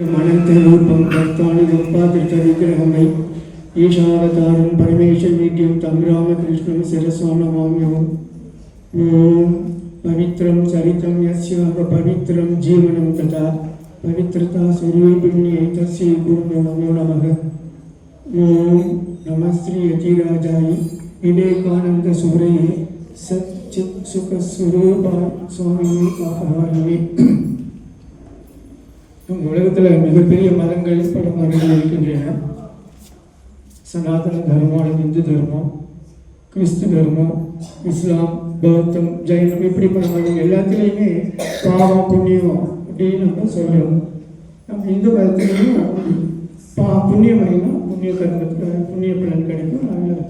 रूपं भक्तानि गोपातिर्विग्रहमै ईशावतारं परमेशमीड्यं तं रामकृष्णं शिरसा नमाम्यहम्। ॐ पवित्रं चरितं यस्य पवित्रं जीवनं तथा पवित्रता स्वरूपिण्यै तस्यै गुरुभ्यो नमो नमः। ॐ नमः श्री यतिराजाय विवेकानन्दसूरये सच्चित्सुखस्वरूपाय स्वामिने आह्वानिने। உலகத்தில் மிகப்பெரிய மதங்கள் பல மதங்கள் இருக்கின்றன. சனாதன தர்மம், இந்து தர்மம், கிறிஸ்து தர்மம், இஸ்லாம், பௌத்தம், ஜெயினம், இப்படி பல மதங்கள் எல்லாத்துலேயுமே பாவம் புண்ணியம் அப்படின்னு நம்ம சொல்கிறோம். நம்ம இந்து மதத்துலேயும் புண்ணியமைனா புண்ணிய கர்மத்துக்கு புண்ணிய பலன் கிடைக்கும், அதில்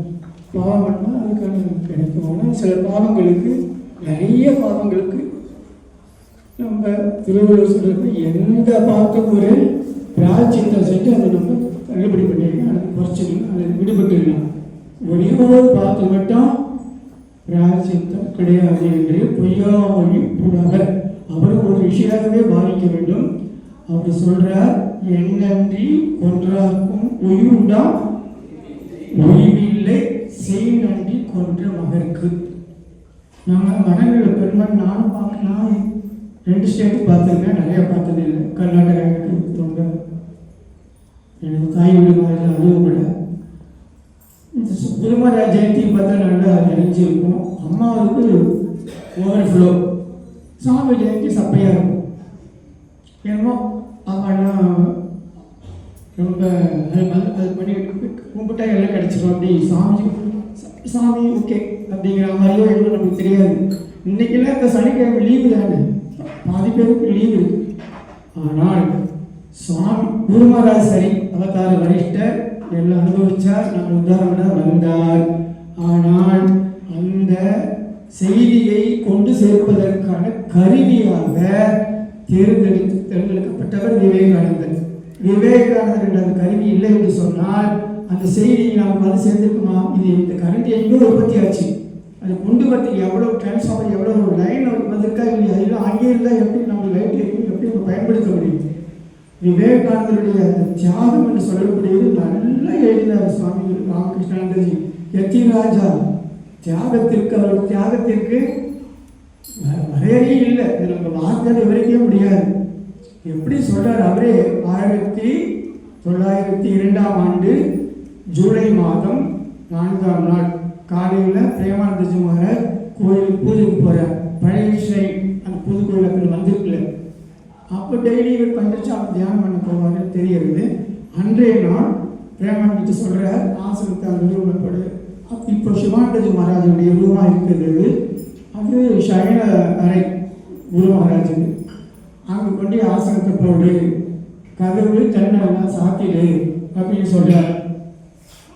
பாவம் பண்ணால் அதுக்கான கிடைக்கும். ஆனால் சில பாவங்களுக்கு, நிறைய பாவங்களுக்கு நம்ம திருவள்ளுவர் சொல்றது எந்த பாவத்துக்கு ஒரு பிராயச்சித்தம் செஞ்சு அதை நம்ம தள்ளுபடி பண்ணிடலாம், அதை குறைச்சிக்கலாம், அதை விடுபட்டுடலாம். ஒரே ஒரு பாவத்தை மட்டும் பிராயச்சித்தம் கிடையாது என்று பொய்யாமொழி புலவர் அவர் ஒரு விஷயமாகவே பாதிக்க வேண்டும். அவர் சொல்றார், எண்ணன்றி கொன்றாக்கும் உயிருண்டா ஒய்வில்லை செய் நன்றி கொன்ற மகருக்கு. நம்ம மனங்களை பெருமாள் நானும் பார்க்கலாம், 2 ஸ்டேட்டு பார்த்துருக்கேன், நிறையா பார்த்தது இல்லை. கர்நாடகா எனக்கு தொண்டை எனக்கு தாய் வீடு மாதிரி அதுவும் கூட. குருமரா ஜெயந்தி பார்த்தா நல்லா நிறைஞ்சிருக்கும். அம்மாவுக்கு ஓவர்ஃப்ளோ, சாமி ஜெயந்தி சப்பையாக இருக்கும். ஏன்னோ அவெல்லாம் ரொம்ப அது பண்ணி கும்பிட்டா எல்லாம் கிடச்சிடும். அப்படி சாமி ஓகே அப்படிங்கிற மாதிரியோ எதுவும் நமக்கு தெரியாது. இன்னைக்கெல்லாம் இந்த சனிக்கிழமை லீவு தானே, பாதி பேருக்கு லீவு இருக்கு. ஆனால் சுவாமி குருமராஜ் சரி அவதார வரிஷ்டர் எல்லாம் அனுபவிச்சார், நம்ம உதாரணம் வந்தார். ஆனால் அந்த செய்தியை கொண்டு சேர்ப்பதற்கான கருவியாக தேர்ந்தெடுக்கப்பட்டவர் விவேகானந்தர். விவேகானந்தர் என்ற அந்த கருவி இல்லை என்று சொன்னால் அந்த செய்தியை நாம் வந்து சேர்ந்துக்குமா? இது இந்த கரண்ட் எங்கோ உற்பத்தி ஆச்சு, அது கொண்டு வரத்துக்கு எவ்வளோ டிரான்ஸ்ஃபார்மர், எவ்வளோ ஒரு லைன் வந்திருக்கா இல்லையா, அதெல்லாம் அங்கே இருந்தால் எப்படி நம்ம லைட் எப்படி நம்ம பயன்படுத்த முடியும்? விவேகானந்தருடைய அந்த தியாகம் என்று சொல்லக்கூடியது நல்லா எழுதினார் சுவாமி ராமகிருஷ்ணானந்தஜி. யதிராஜா தியாகத்திற்கு, அவருடைய தியாகத்திற்கு வரையறையே இல்லை, இது நம்ம வார்த்தையை விவரிக்கவே முடியாது. எப்படி சொல்றார் அவரே, 1902ஆம் ஆண்டு ஜூலை மாதம் 4ஆம் நாள் காலையில் பிரேமானந்தஜி மகாராஜ் கோயிலுக்கு பூஜைக்கு போகிறார். பழைய விஷயம் அந்த புது கோயிலுக்கு வந்திருக்கல. அப்போ டெய்லி இவர் பண்ணிச்சு அவர் தியானம் பண்ண போவார் தெரிகிறது. அன்றைய நாள் பிரேமானந்தஜி சொல்கிறார், ஆசிரத்தை அந்த ரூமப்படு. இப்போ சிவானந்தஜி மகாராஜனுடைய ரூமாக இருக்கிறது, அது சயன அறை குரு மகாராஜுக்கு. அங்கே கொண்டு ஆசனத்தை போடு, கதவு தன்னெல்லாம் சாத்திடு அப்படின்னு சொல்கிறார்.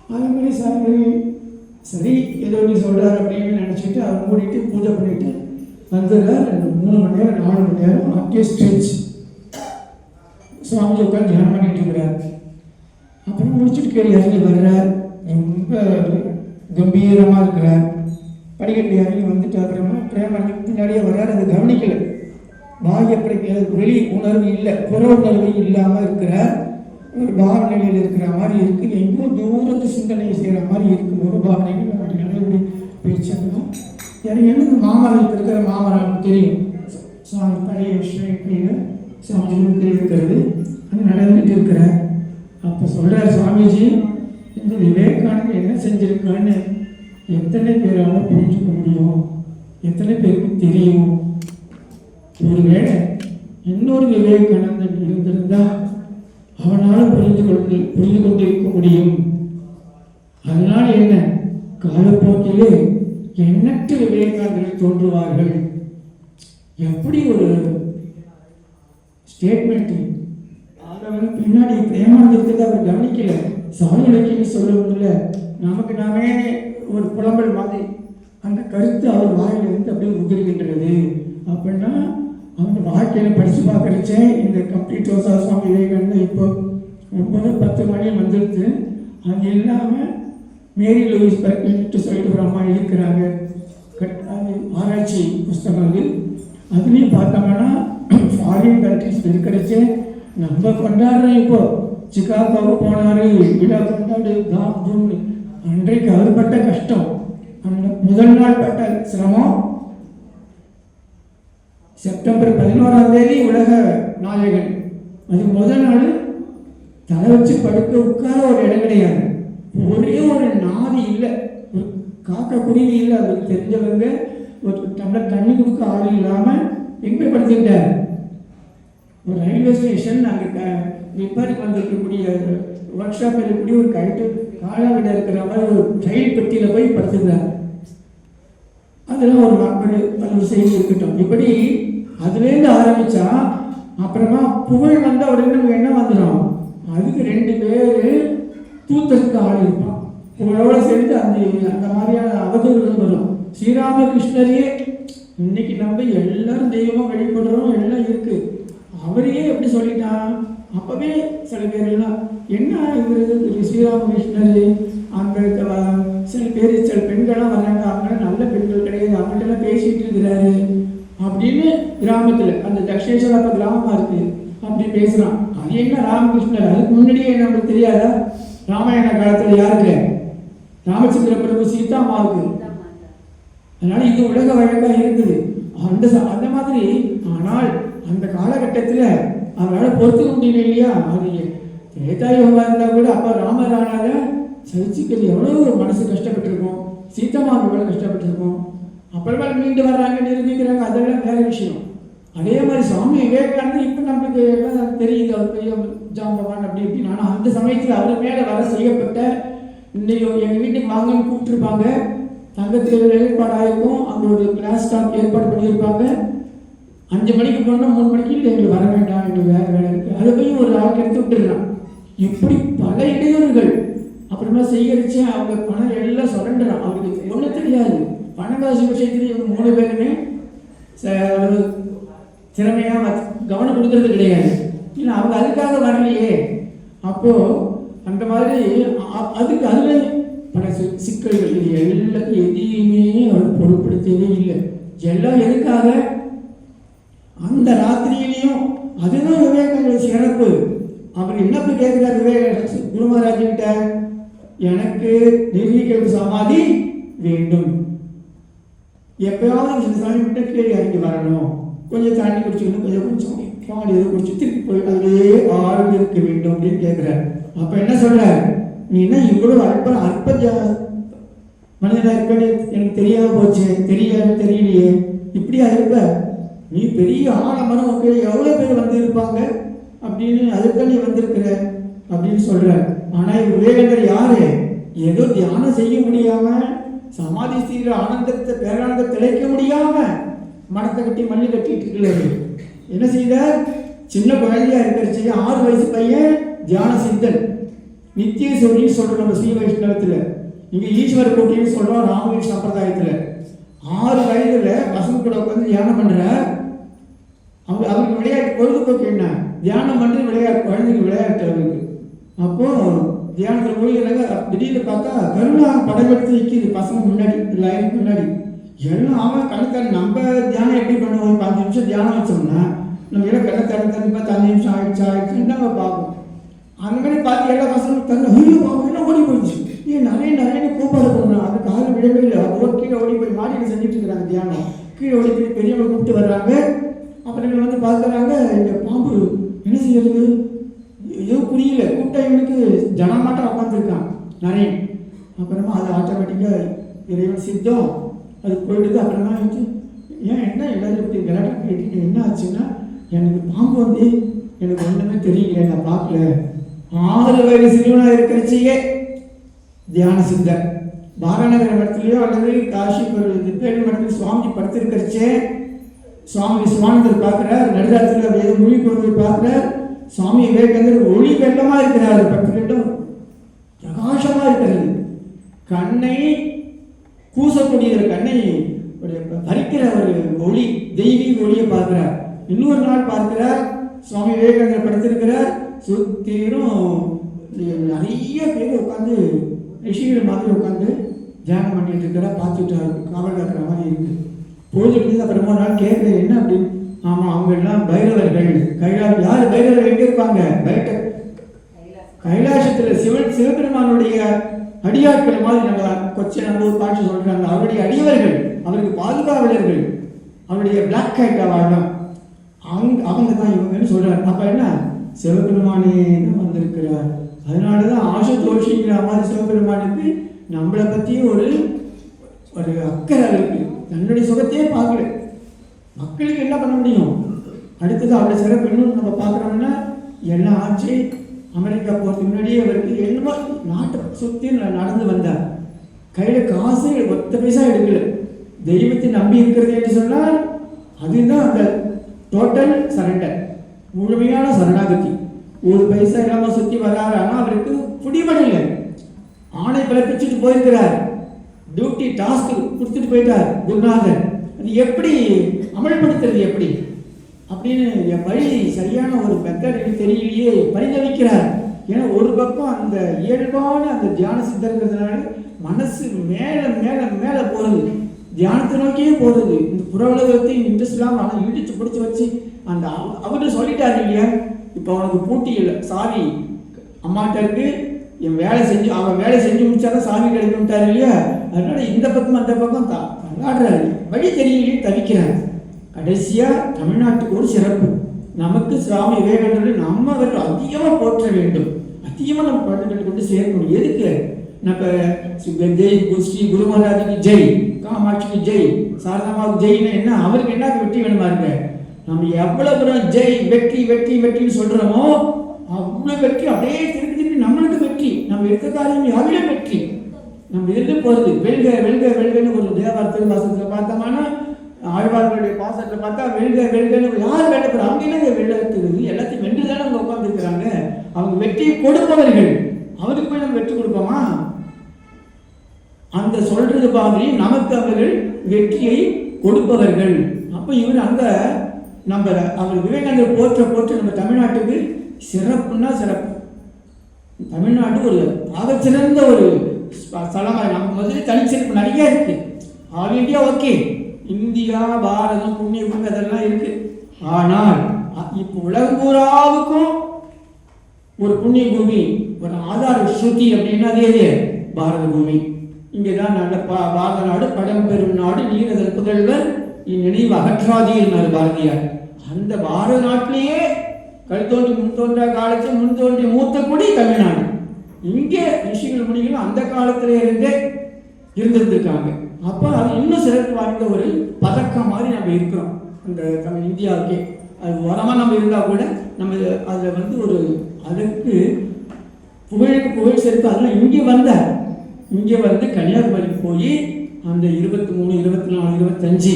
அது மாதிரி சரி ஏதோ நீ சொல்கிறார் அப்படின்னு நினச்சிட்டு அவர் மூடிட்டு பூஜை பண்ணிட்டு வந்துடுறார். 3 மணி நேரம் 4 மணி நேரம் அப்படியே ஸ்ட்ரெச் சுவாமி உட்காந்து தியானம் பண்ணிட்டு இருக்கிறார். அப்புறம் முடிச்சுட்டு இறங்கி வர்றார், ரொம்ப கம்பீரமாக இருக்கிறார். படிக்கட்டு இறங்கி வந்துட்டு அப்புறமா பிரேமனுக்கு பின்னாடியே வர்றார். அதை கவனிக்கலை, வாய் எப்படி வெளி உணர்வு இல்லை, புற உணர்வு இல்லாமல் இருக்கிறார். ஒரு பாவனையில் இருக்கிற மாதிரி இருக்கு, எங்கோ தூரத்து சிந்தனை செய்கிற மாதிரி இருக்கும். ஒரு பாவனைகள் அப்படி பேச்சணும். எனக்கு என்ன மாமரத்துக்கு இருக்கிற மாமரம் தெரியும், சுவாமி பழைய விஷயம் சாமிஜி இருக்கிறது, அது நடந்துட்டு இருக்கிறார். அப்போ சொல்கிறார் சுவாமிஜி, இந்த விவேகானந்தர் என்ன செஞ்சிருக்கான்னு எத்தனை பேரால் புரிஞ்சுக்க முடியும், எத்தனை பேருக்கு தெரியும்? ஒருவேளை இன்னொரு விவேகானந்தன் இருந்திருந்தால் அவனால் புரிந்து கொண்டிருக்க முடியும். அதனால் என்ன, காலப்போக்கிலே எண்ணற்ற விவேகானந்தர்கள் தோன்றுவார்கள். எப்படி ஒரு ஸ்டேட்மெண்ட்! அதை பின்னாடி பிரேமானந்தத்துக்கு அவர் கவனிக்கல. சாமி இலக்கியம் சொல்லவில்லை, நமக்கு நாமே ஒரு புலம்பல் மாதிரி அந்த கருத்து அவர் வாயிலிருந்து அப்படியே உதிர்கின்றது. அப்படின்னா அவங்க வாழ்க்கையில் படித்து பார்க்குறச்சே இந்த கம்ப்ளீட் ரோசா சுவாமி விவேகானந்தர் இப்போ 9-10 மணி வந்துடுது. அது இல்லாமல் மேரி லூயிஸ் பர்க்லின்ட்டு சொல்லிட்டு ஒரு அம்மா இருக்கிறாங்க, அது ஆராய்ச்சி புஸ்தகம். அதுலேயும் பார்த்தோம்னா ஃபாரின் கண்ட்ரிஸ் இருக்கிறச்சே நம்ம கொண்டாடுறோம். இப்போ சிகாகோவுக்கு போனாரு, விழா கொண்டாடு தாம் தூம்னு. அன்றைக்கு அவர் பட்ட கஷ்டம், அந்த முதல் நாள் பட்ட சிரமம். செப்டம்பர் 11 உலக நாயகன், அது முதல் நாள் தலை வச்சு படுக்க உட்கார ஒரு இடம் கிடையாது, ஒரே ஒரு நாதி இல்லை, ஒரு காக்கா குருவி இல்லை. அவருக்கு தெரிஞ்சவங்க ஒரு டம்ளர் தண்ணி கொடுக்க ஆள் இல்லாமல் எங்கே படுத்துக்கிட்டார்? ஒரு ரயில்வே ஸ்டேஷன் அங்கே ரிப்பேருக்கு வந்திருக்கக்கூடிய ஒர்க் ஷாப் இருக்கக்கூடிய ஒரு கைட்டு காலாவிட இருக்கிற மாதிரி ஒரு ரயில் பெட்டியில் போய் படுத்துக்கிறார். அதெல்லாம் ஒரு செய்தி இருக்கட்டும். இப்படி அதுலேருந்து ஆரம்பித்தா அப்புறமா புகழ் வந்த உடனே நமக்கு என்ன வந்துடும்? அதுக்கு 2 பேர் தூத்தருக்கு ஆள் இருப்பான். புகழோட சேர்ந்து அந்த மாதிரியான அவதூறுகள் வரும். ஸ்ரீராமகிருஷ்ணரையே இன்னைக்கு நம்ம எல்லாரும் தெய்வமாக வழிபடுறோம், எல்லாம் இருக்கு. அவரையே எப்படி சொல்லிட்டான்? அப்பவே சில பேர் எல்லாம் என்ன இவர் ஸ்ரீராமகிருஷ்ணர், அந்த சில பேர் சில பெண்கள்லாம் வர்றாங்க, அவங்களாம் நல்ல பெண்கள் கிடையாது, அவங்கள்ட்ட பேசிட்டு இருக்கிறாரு அப்படின்னு கிராமத்தில், அந்த தக்ஷேஸ்வரா அப்போ கிராமமாக இருக்கு, அப்படி பேசுகிறான். அது என்ன ராமகிருஷ்ணர்? அதுக்கு முன்னாடியே நமக்கு தெரியாதா? ராமாயண காலத்தில் யாருக்கு? ராமச்சந்திர பிரபு சீதாமாவுக்கு. அதனால இது உலக வழக்காக இருக்குது அந்த மாதிரி. ஆனால் அந்த காலகட்டத்தில் அவரால் பொறுத்துக்க முடியல இல்லையா? அது திரேதாயுகமாக இருந்தால் கூட அப்போ ராமரானால சகிச்சுக்கிறது எவ்வளோ மனசு கஷ்டப்பட்டிருக்கும், சீதாமாவுக்கு எவ்வளோ கஷ்டப்பட்டிருக்கும். அப்புறமா மீண்டு வர்றாங்க, நிரூபிக்கிறாங்க, அதெல்லாம் வேற விஷயம். அதே மாதிரி சுவாமி விவேகானந்தர் இப்போ நம்மளுக்கு எல்லாம் தெரியுது, அவர் பெரிய ஜாம்பவான் அப்படி இப்படின்னு. ஆனால் அந்த சமயத்தில் அவர் மேலே வர செய்யப்பட்ட, இன்னைக்கு எங்கள் வீட்டுக்கு வாங்கன்னு கூப்பிட்டுருப்பாங்க, தங்கத்தில் ஏற்பாடாயிருக்கும், அங்கே ஒரு கிளாஸ் ஸ்டாப் ஏற்பாடு பண்ணியிருப்பாங்க. 5 மணிக்கு போனால் 3 மணிக்கு இல்லை எங்களுக்கு வர வேண்டாம், எங்களுக்கு வேறு வேலை இருக்குது, அதை போய் ஒரு ஆளுக்கு எடுத்து விட்டுருலாம். இப்படி பல இடையூறுகள். அப்புறமா செய்யரிச்சு அவங்க பணம் எல்லாம் சுரண்டுறான். அவருக்கு ஒன்றும் தெரியாது, பணக்காசு விஷயத்துல இவங்க 3 பேருமே ஒரு திறமையாக கவனம் கொடுக்கறது கிடையாது. இல்லை அவங்க அதுக்காக வரலையே. அப்போது அந்த மாதிரி அதுக்கு அதில் பல சிக்கல்கள். இது எல்லாத்தையும் எதையுமே அவர் பொருட்படுத்தவே இல்லை. எல்லாம் எதுக்காக? அந்த ராத்திரியிலையும் அதுதான் விவேகானந்த சிறப்பு. அவர் என்ன போய் கேட்கிறார் விவேகானந்த குரு மகாராஜ் கிட்ட? எனக்கு நிர்வீக சமாதி வேண்டும், எப்பயாவது சாமி விட்ட கீழே இறங்கி வரணும், கொஞ்சம் தண்ணி குடிச்சுக்கணும், கொஞ்சம் பால் எது குடிச்சு திருப்பி போய் அதிலேயே ஆழ்ந்து இருக்க வேண்டும் அப்படின்னு கேட்கிறார். அப்ப என்ன சொல்ற? நீ என்ன இவ்வளவு அற்ப மனிதனா இருப்பேன்னு எனக்கு தெரியாம போச்சு, தெரியலையே, இப்படியா இருப்ப? நீ பெரிய ஆலமரம் எவ்வளவு பேர் வந்து இருப்பாங்க அப்படின்னு, அதுக்கு நீ வந்திருக்கிற அப்படின்னு சொல்ற. ஆனா விவேகானந்தர் யாரு? ஏதோ தியானம் செய்ய முடியாம, சமாதி செய்கிற ஆனந்தத்தை பேரானந்தத்தை திளைக்க முடியாம மனத்தை கட்டி மல்லி கட்டிட்டு இருக்கிறாரு. என்ன செய்தார்? சின்ன குழந்தையா இருக்கிறச்சு 6 வயசு பையன் தியான சித்தன், நித்திய சொல்லின்னு சொல்றோம் நம்ம ஸ்ரீ வைஷ்ணவத்துல, இங்க ஈஸ்வர கோட்டின்னு சொல்றோம் ராமகிருஷ்ண சம்பிரதாயத்துல. 6 வயதுல பசங்க கூட உட்காந்து தியானம் பண்ற. அவருக்கு விளையாட்டு பொழுதுபோக்கு என்ன? தியானம் பண்ணி விளையாட்டு, குழந்தைக்கு விளையாட்டு அவருக்கு. அப்போ தியானத்தில் மூழ்கிறாங்க. திடீர்னு பார்த்தா கருணா படம் எடுத்து நிற்கிது பசங்க முன்னாடி, லைனுக்கு முன்னாடி. எல்லாம் அவன் கணக்கான. நம்ம தியானம் எப்படி பண்ணுவோம்? 5 நிமிஷம் தியானம் வச்சோம்னா நம்ம எல்லாம் கண்ணை தண்ணி பார்த்து 5 நிமிஷம் ஆயிடுச்சுன்னு நம்ம பார்ப்போம். அந்த மாதிரி பார்த்து எல்லா பசங்களும் தண்ணி ஐயோ பாவம் எல்லாம் ஓடி போயிடுச்சு. நிறைய கூப்பாடு போகணும், அது காலம் விடவே இல்லை. அவ்வளோ கீழே ஓடி போய் மாடியில் செஞ்சுட்டு இருக்கிறாங்க தியானம். கீழே ஓடி போய் பெரியவங்க கூப்பிட்டு வர்றாங்க. அப்புறம் வந்து பார்க்குறாங்க, இந்த பாம்பு என்ன செய்யறது ஏதோ புரியல. கூப்பிட்டா இவனுக்கு ஜனமாட்டம் உட்காந்துருக்கான் நிறைய. அப்புறமா அது ஆட்டோமேட்டிக்காக இறைவன் சித்தம் அது போயிடுது. அப்புறமா வந்து ஏன் என்ன எல்லாரும் இப்படி விளையாட்டு கேட்டீங்க, என்ன ஆச்சுன்னா எனக்கு பாம்பு வந்து எனக்கு ஒன்றுமே தெரியல, நான் பார்க்கல. 6 வயது சிறுவனாக இருக்கிறச்சியே தியான சித்தர் பாரநகர மடத்துலையோ அல்லது காஷி திப்பேரி மடத்தில் சுவாமி படுத்திருக்கிறச்சே சுவாமி விஸ்வானந்தர் பார்க்குறார். நடுதாரத்தில் வேறு மொழி பொருள் பார்க்குறார். சுவாமி விவேகானந்தர் ஒளி வெள்ளமாக இருக்கிறார், 10 கட்டம் பிரகாசமாக இருக்கிறது. கண்ணை கூசக்கூடிய கண்ணை பறிக்கிற ஒரு ஒளி, தெய்வீக ஒளியை பார்க்கிறார். இன்னொரு நாள் பார்க்கிறார், சுவாமி விவேகானந்தர் படுத்திருக்கிறார். சுத்திரும் நிறைய பேர் உட்காந்து ரிஷிகள் மாதிரி உட்காந்து தியானம் பண்ணிட்டு இருக்கிறா. பார்த்துட்டு காவல் காக்கிற மாதிரி இருக்கு. பொழுது அப்புறமா நாள் கேட்குறேன் என்ன அப்படின்னு. ஆமா, அவங்க எல்லாம் பைரவர்கள். யார் பைரவர்கள்? எங்க இருப்பாங்க? கைலாசத்துல சிவபெருமானுடைய அடியாட்கள் மாதிரி நம்ம கொச்சனூர் காட்சி சொல்றாங்க. அவருடைய அடியவர்கள், அவருக்கு பாதுகாவலர்கள், அவருடைய பிளாக் ஹைட் வாழணும், அவங்க தான் இவங்கன்னு சொல்றாரு. அப்ப என்ன, சிவபெருமானே தான் வந்திருக்கிறார். அதனாலதான் ஆசுதோஷிங்கிற மாதிரி சிவபெருமானுக்கு நம்மளை பத்தியும் ஒரு அக்கறை இருக்கு. தன்னுடைய சுகத்தையே பார்க்கல, மக்களுக்கு என்ன பண்ண முடியும். அடுத்தது அவருடைய சிறப்பு இன்னும் நம்ம பார்க்குறோம்னா, எல்லாம் ஆட்சி அமெரிக்கா போகிறதுக்கு முன்னாடியே அவருக்கு என்னமோ நாட்டை சுற்றி நடந்து வந்தார். கையில் காசு ஒத்த பைசா எடுக்கல. தெய்வத்தை நம்பி இருக்கிறது என்று சொன்னால் அதுதான் அந்த டோட்டல் சரண்டர், முழுமையான சரணாகதி. ஒரு பைசா இல்லாமல் சுற்றி வர்றாரு. ஆனால் அவருக்கு பிடிபடலை. ஆணை பிறப்பிச்சுட்டு போயிருக்கிறார். டியூட்டி டாஸ்க் கொடுத்துட்டு போயிட்டார் குருநாதர். அது எப்படி அமல்படுத்துறது எப்படி அப்படின்னு வழி சரியான ஒரு மெத்தட் தெரியலையே பரிதவிக்கிறார். ஏன்னா ஒரு பக்கம் அந்த இயல்பான அந்த தியான சித்தங்கிறதுனால மனசு மேல மேல மேல போறது, தியானத்தை நோக்கியே போறது. இந்த புற உலகத்தை இன்ட்ரெஸ்ட் இல்லாமல் ஆனால் இடிச்சு பிடிச்சி வச்சு அந்த அவர்கிட்ட சொல்லிட்டாரு இல்லையா, இப்போ அவனுக்கு பூட்டி இல்லை, சாவி அம்மாட்ட இருக்கு, என் வேலை செஞ்சு அவன் வேலை செஞ்சு முடிச்சாதான் சாமி கிடைக்கும்ட்டாரு இல்லையா. அதனால இந்த பக்கம் அந்த பக்கம் தள்ளாடுறாரு, வழி தெரியலையே தவிக்கிறார். கடைசியா தமிழ்நாட்டுக்கு ஒரு சிறப்பு, நமக்கு சுவாமி விவேகானந்தர் நம்ம அவர்கள் அதிகமாக போற்ற வேண்டும், அதிகமாக நம்ம குழந்தைகளுக்கு கொண்டு சேர்க்கணும். எதுக்கு நம்ம ஜெய் ஸ்ரீ குரு மகாராஜுக்கு ஜெய், காமாட்சிக்கு ஜெய், சாரதாமாவுக்கு ஜெயின்னு என்ன, அவருக்கு என்ன வெற்றி வேணுமா இருக்க. நம்ம எவ்வளவு ஜெய் வெற்றி வெற்றி வெற்றின்னு சொல்றோமோ அவ்வளவு வெற்றி அப்படியே திருப்பி திருப்பி நம்மளுக்கு வெற்றி. நம்ம எடுத்த காரியம் யாரும் வெற்றி. நம்ம இருந்து போறது வெல்க வெல்க வெல்கன்னு ஒரு தேவார திருவாசகத்துல பார்த்தோம்னா, ஆழ்வார்களுடைய பாசத்துல பார்த்தா வெல்க வெல்கன்னு யார் வெல்லப்படுற, அவங்க என்ன வெல்லத்துறது, எல்லாத்தையும் வென்று தானே அவங்க உட்காந்துருக்கிறாங்க. அவங்க வெற்றியை கொடுப்பவர்கள், அவருக்கு போய் நம்ம வெற்றி கொடுப்போமா? அந்த சொல்றது மாதிரி நமக்கு அவர்கள் வெற்றியை கொடுப்பவர்கள். அப்ப இவர் அங்க நம்ம அவர் விவேகானந்தர் போற்ற போற்ற நம்ம தமிழ்நாட்டுக்கு சிறப்புன்னா சிறப்பு. தமிழ்நாடு ஒரு ஆகச்சிறந்த ஒரு ஸ்தலமாக நம்ம முதல்ல தனிச்சிறப்பு நிறைய இருக்கு. ஆல் இந்தியா ஓகே, இந்தியா பாரதம் புண்ணிய பூமி அதெல்லாம் இருக்கு. ஆனால் இப்போ உலகம் பூராவுக்கும் ஒரு புண்ணிய பூமி, ஒரு ஆதார ஸ்ருதி அப்படின்னா அதே பாரத பூமி. இங்கேதான் நல்ல பாரத நாடு, படம் பெறும் நாடு, நீரதல் புதல்வர் இந்நினைவு அகற்றாதீர் பாரதியார். அந்த பாரத நாட்டிலேயே கல் தோன்றி முன் தோன்றா காலத்தில் முன் தோன்றிய மூத்த குடி தமிழ்நாடு. இங்கே ரிஷிகள் முனிகளும் அந்த காலத்திலே இருந்தே இருந்திருக்காங்க. அப்போ அது இன்னும் சிறப்பு வாய்ந்த ஒரு பதக்கம் மாதிரி நம்ம இருக்கிறோம் அந்த தமிழ் இந்தியாவுக்கே. அது உரமாக நம்ம இருந்தால் கூட நம்ம அதில் வந்து ஒரு அதற்கு புகழுக்கு புகழ் சேர்த்து அதெல்லாம் இங்கே வந்து கன்னியாகுமரி போய் அந்த 23, 24, 25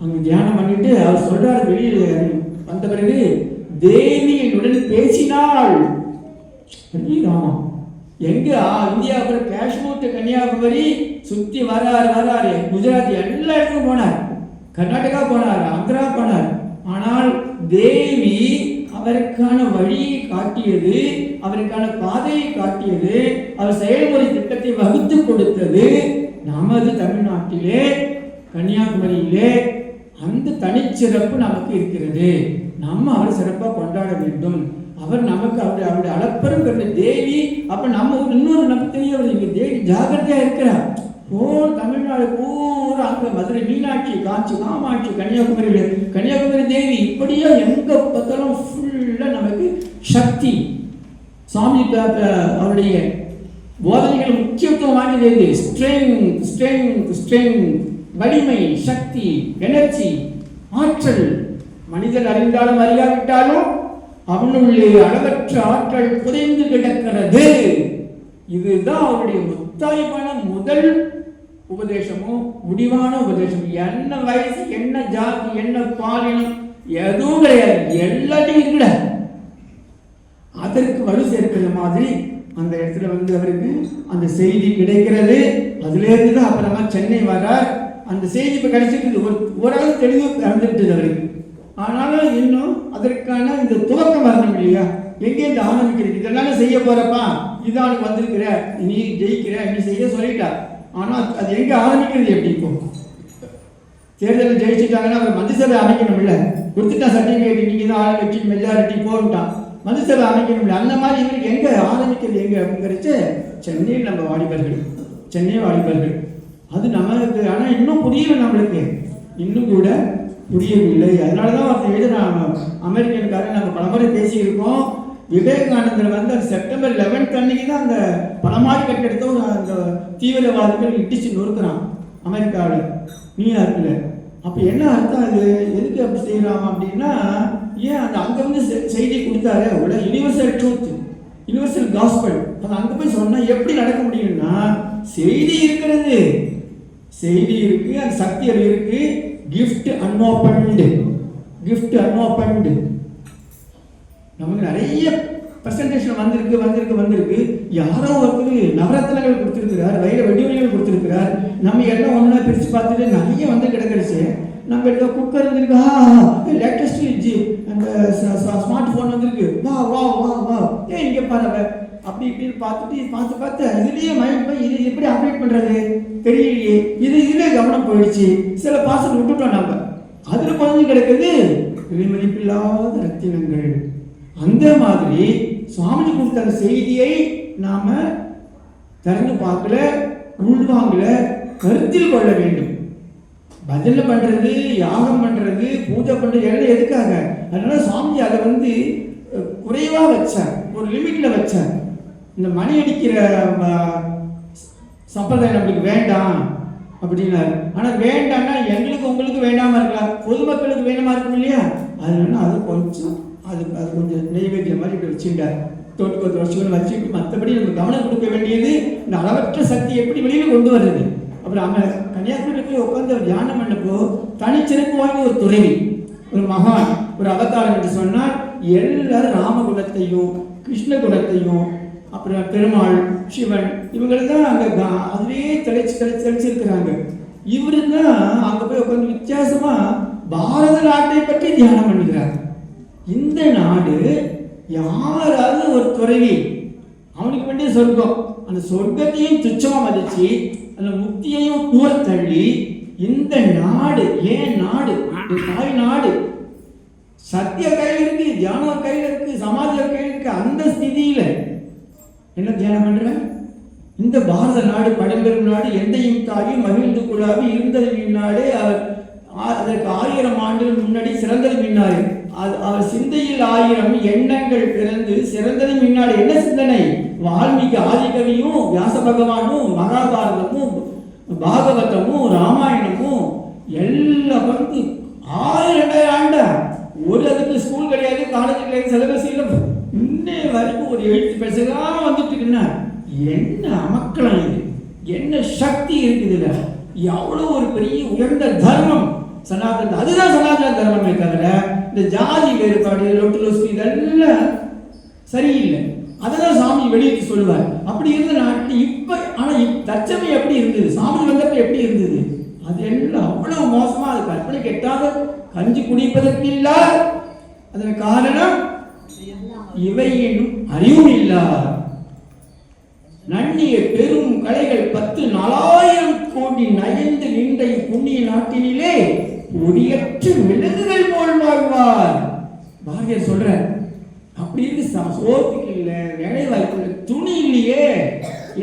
அங்கே தியானம் பண்ணிட்டு அவர் சொல்றாரு. வெளியில் வந்த பிறகு தேவி என்னுடன் பேசினாள். ராமா எங்க இந்தியாவுக்கு காஷ்மீர் டு கன்னியாகுமரி சுத்தி வராரு, குஜராத் எல்லா இடத்துக்கும் போனார், கர்நாடகா போனார், ஆந்திரா போனார். ஆனால் தேவி அவருக்கான வழியை காட்டியது, அவருக்கான பாதையை காட்டியது, அவர் செயல்முறை திட்டத்தை வகுத்து கொடுத்தது நமது தமிழ்நாட்டிலே கன்னியாகுமரியிலே. அந்த தனிச்சிறப்பு நமக்கு இருக்கிறது. நம்ம அவரை சிறப்பாக கொண்டாட வேண்டும். அவர் நமக்கு அவருடைய அளப்பரும் கருணை தேவி. அப்ப நம்ம இன்னொரு நமக்கு தெரிய தேவி ஜாகிரதையா இருக்கிறார். தமிழ்நாடு பூரா அங்க மதுரை மீனாட்சி, காஞ்சி காமாட்சி, கன்னியாகுமரி தேவி, இப்படியே எங்க பார்த்தாலும் ஃபுல்லா நமக்கு சக்தி. சுவாமி அவருடைய போதனைகள் முக்கியத்துவம் வாய்ந்தது. ஸ்ட்ரெங்க், வலிமை, சக்தி, எனர்ஜி, ஆற்றல். மனிதன் அறிந்தாலும் அறியாவிட்டாலும் அவனுள்ளே அளவற்ற ஆற்றல் புதைந்து கிடக்கிறது. இதுதான் அவருடைய முத்தாய்ப்பான முதல் உபதேசமும் முடிவான உபதேசம். என்ன வயசு, என்ன ஜாதி, என்ன பாலினம் எதுவும் கிடையாது, எல்லாத்தையும் இருக்கல. அதற்கு வலு சேர்க்கிற மாதிரி அந்த இடத்துல வந்து அவருக்கு அந்த செய்தி கிடைக்கிறது. அதுல இருந்து தான் அப்புறமா சென்னை வரார். அந்த செய்தி இப்ப கிடைச்சிட்டு ஓரளவு தெளிவு நடந்துட்டு அவருக்கு. ஆனாலும் இன்னும் அதற்கான இந்த துவக்கம் வரணும் இல்லையா, எங்கே இந்த ஆரம்பிக்கிறது, இதெல்லாம் செய்ய போறப்பா, இதான் வந்திருக்கிற, நீ ஜெயிக்கிற, நீ செய்ய சொல்லிட்டா. ஆனா அது எங்க ஆரம்பிக்கிறது எப்படி? இப்போ தேர்தலில் ஜெயிச்சுட்டாங்கன்னா அவர் மந்திரி சபை அமைக்கணும் இல்லை, கொடுத்துட்டா சர்டிஃபிகேட், இன்னைக்கு தான் ஆளுங்கட்சி மெஜாரிட்டி போட்டான், மதுசபை அமைக்கணும். அந்த மாதிரி இவருக்கு எங்க ஆரம்பிக்கிறது எங்க அப்படிங்கிறச்சு சென்னையில் நம்ம வாலிபர்கள், சென்னை வாலிபர்கள் அது நமக்கு. ஆனால் இன்னும் புரியல, நம்மளுக்கு இன்னும் கூட புரியவில்லை. அதனாலதான் ஒருத்தர் நான் அமெரிக்கனுக்காரன் நாங்கள் பலமுறை பேசியிருக்கோம். விவேகானந்தர் வந்து செப்டம்பர் 11 அன்னைக்கு தான் அந்த பலமாடி கட்டிடத்தை அந்த தீவிரவாதிகள் இட்டிச்சு நொறுக்கிறான் அமெரிக்காவில், நியூயார்க்கில். அப்போ என்ன அர்த்தம், அது எதுக்கு அப்படி செய்யலாம் அப்படின்னா, ஏன் அந்த அங்கே வந்து செய்தி கொடுத்தாரு உள்ள யூனிவர்சல் ட்ரூத், யூனிவர்சல் காஸ்பல், அது அங்கே போய் சொன்னால் எப்படி நடக்க முடியும்னா, செய்தி இருக்கிறது, செய்தி இருக்கு, அந்த சக்தி அது இருக்கு. Gift unopened, gift unopened. நமக்கு நிறைய பர்சன்டேஷன் வந்திருக்கு. யாரோ ஒருத்தர் நவரத்னங்கள் கொடுத்துருக்கிறார், வைர வெடிவெளிகள் கொடுத்துருக்கிறார். நம்ம எல்லாம் ஒன்றா பிரித்து பார்த்துட்டு நிறைய வந்து கிடக்கிடுச்சு. நம்ம எடுத்த குக்கர் வந்துருக்கு, லேட்டஸ்ட் அந்த ஸ்மார்ட் ஃபோன் வந்துருக்கு, வா வா வா வா, ஏன் இங்கே பாருங்க அப்படி இப்படின்னு பார்த்து இதுலேயே மைண்ட் போய் இது எப்படி அப்டேட் பண்ணுறது தெரியலையே, இதுவே கவனம் போயிடுச்சு. சில பாசல் விட்டுட்டோம் நம்ம, அதில் கொஞ்சம் கிடக்குது விலைமதிப்பில்லாத ரத்தினங்கள். அந்த மாதிரி சுவாமி கொடுத்த அந்த செய்தியை நாம திறந்து பார்க்கல, உள்வாங்கல, கருத்தில் கொள்ள வேண்டும். பஜனை பண்றது, யாகம் பண்றது, பூஜை பண்றது எல்லாம் எதுக்காக? அதனால சுவாமி அதை வந்து குறைவா வச்சார், ஒரு லிமிட்ல வச்சார். இந்த மணி அடிக்கிற சம்பிரதாயம் நம்மளுக்கு வேண்டாம் அப்படின்னாரு. ஆனால் வேண்டாம்னா எங்களுக்கு உங்களுக்கு வேண்டாம இருக்கலாம், பொதுமக்களுக்கு வேணுமா இருக்கும் இல்லையா? அதனால அது கொஞ்சம் அது கொஞ்சம் நெய்வேத்தியம் மாதிரி இப்படி வச்சுட்டார். தொட்டு வருஷங்கள் வச்சுட்டு மற்றபடி நம்ம கவனம் கொடுக்க வேண்டியது இந்த அளவற்ற சக்தி எப்படி வெளியில் கொண்டு வர்றது. அப்புறம் அங்கே கன்னியாகுமரிக்கு உட்காந்து ஒரு தியானம் பண்ணப்போ தனிச்சிறப்பு வாங்கி ஒரு துறவி, ஒரு மகான், ஒரு அவதாரம் என்று சொன்னால் எல்லாரும் ராமகுணத்தையும் கிருஷ்ண குணத்தையும் அப்புறம் பெருமாள், சிவன் இவங்களை தான் அங்கே அதுவே தெளிச்சிருக்கிறாங்க. இவரு தான் அங்கே போய் உட்காந்து வித்தியாசமா பாரத நாட்டை பற்றி தியானம் பண்ணுகிறார். இந்த நாடு யாராவது ஒரு துறவி அவனுக்கு வேண்டிய சொர்க்கம், அந்த சொர்க்கத்தையும் துச்சமா மதிச்சு அந்த முக்தியையும் தூர தள்ளி இந்த நாடு ஏன் நாடு, தாய் நாடு, சத்திய கையில் இருக்கு, தியானம் கையில் இருக்கு, சமாஜ கையில் இருக்கு. அந்த ஸ்திதியில என்ன தியானம் பண்ற? இந்த பாரத நாடு பழம்பெரும் நாடு, எந்தையும் தாயும் மகிழ்ந்து குழாவி இருந்தது முன்னாலே அதற்கு 1000 ஆண்டுகள் முன்னாடி சிறந்தது முன்னாடி அவர் சிந்தையில் 1000 எண்ணங்கள் பிறந்து சிறந்தது முன்னாடி. என்ன சிந்தனை? வால்மீகி ஆதிகவியும் வியாச பகவானும் மகாபாரதமும் பாகவதமும் ராமாயணமும் எல்லாம் வந்து 1000 ஆண்டா. ஒரு அதுக்கு ஸ்கூல் கிடையாது, காலேஜ் கிடையாது, சிலபஸ் இல்லை. இன்னே வரைக்கும் ஒரு 8 பேசுதான் வந்துட்டு இருக்குன்னா என்ன அமக்களம் இது, என்ன சக்தி இருக்குதுல்ல, எவ்வளவு ஒரு பெரிய உயர்ந்த தர்மம் சனாதன. அதுதான் சனாதன தர்மமே தவிர இந்த ஜாதி வேறுபாடு லொட்டு இதெல்லாம் சரியில்லை. அதான் சாமி வெளியிட்டு சொல்லுவார். அப்படி இருந்த நாட்டு இப்ப ஆனா தற்சமயம் எப்படி இருந்தது, சாமி வந்தப்ப எப்படி இருந்தது, அது எல்லாம் அவ்வளவு மோசமா. அது கற்பனை கெட்டாத கஞ்சி குடிப்பதற்கு இல்ல. அதன் காரணம் இவை என்னும் அறிவும் இல்லார். நன்னிய பெரும் கலைகள் 10,000 கோடி நயந்து நின்ற புண்ணிய நாட்டினிலே ஒடியற்ற விலங்குகள் போல் வாழ்வார். பாரதியார் சொல்ற அப்படி இருக்கு. சோத்துக்கு இல்லை, வேலை வாய்ப்பு இல்லை, துணி இல்லையே.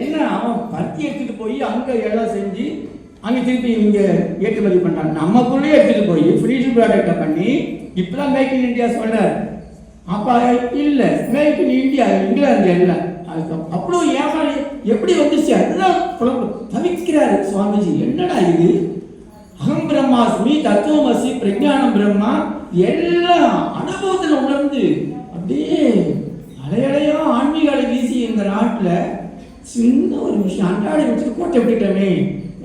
என்ன அவன் பருத்தி எடுத்துட்டு போய் அங்க எல்லாம் செஞ்சு அங்க திருப்பி இங்க ஏற்றுமதி பண்றாங்க. நமக்குள்ளே எடுத்துட்டு போய் ஃப்ரீஸ் ப்ராடக்டை பண்ணி இப்பதான் மேக் இன் இந்தியா சொல்றாரு. அப்ப இல்ல மேக் இன் இந்தியா இங்கிலாந்து எல்லாம் அவ்வளோ ஏமாறி எப்படி வந்துச்சு எல்லாம் தவிக்கிறாரு சுவாமிஜி. என்னடா இது, அகம் பிரம்மாஸ்மி, தத்துவமசி, பிரஜானம் பிரம்மா எல்லாம் அனுபவத்தில் உணர்ந்து அப்படியே அலையலையா ஆன்மீகாலை வீசி இந்த நாட்டில் சின்ன ஒரு விஷயம் அன்றாட வச்சுட்டு கோட்டை விட்டுட்டோமே.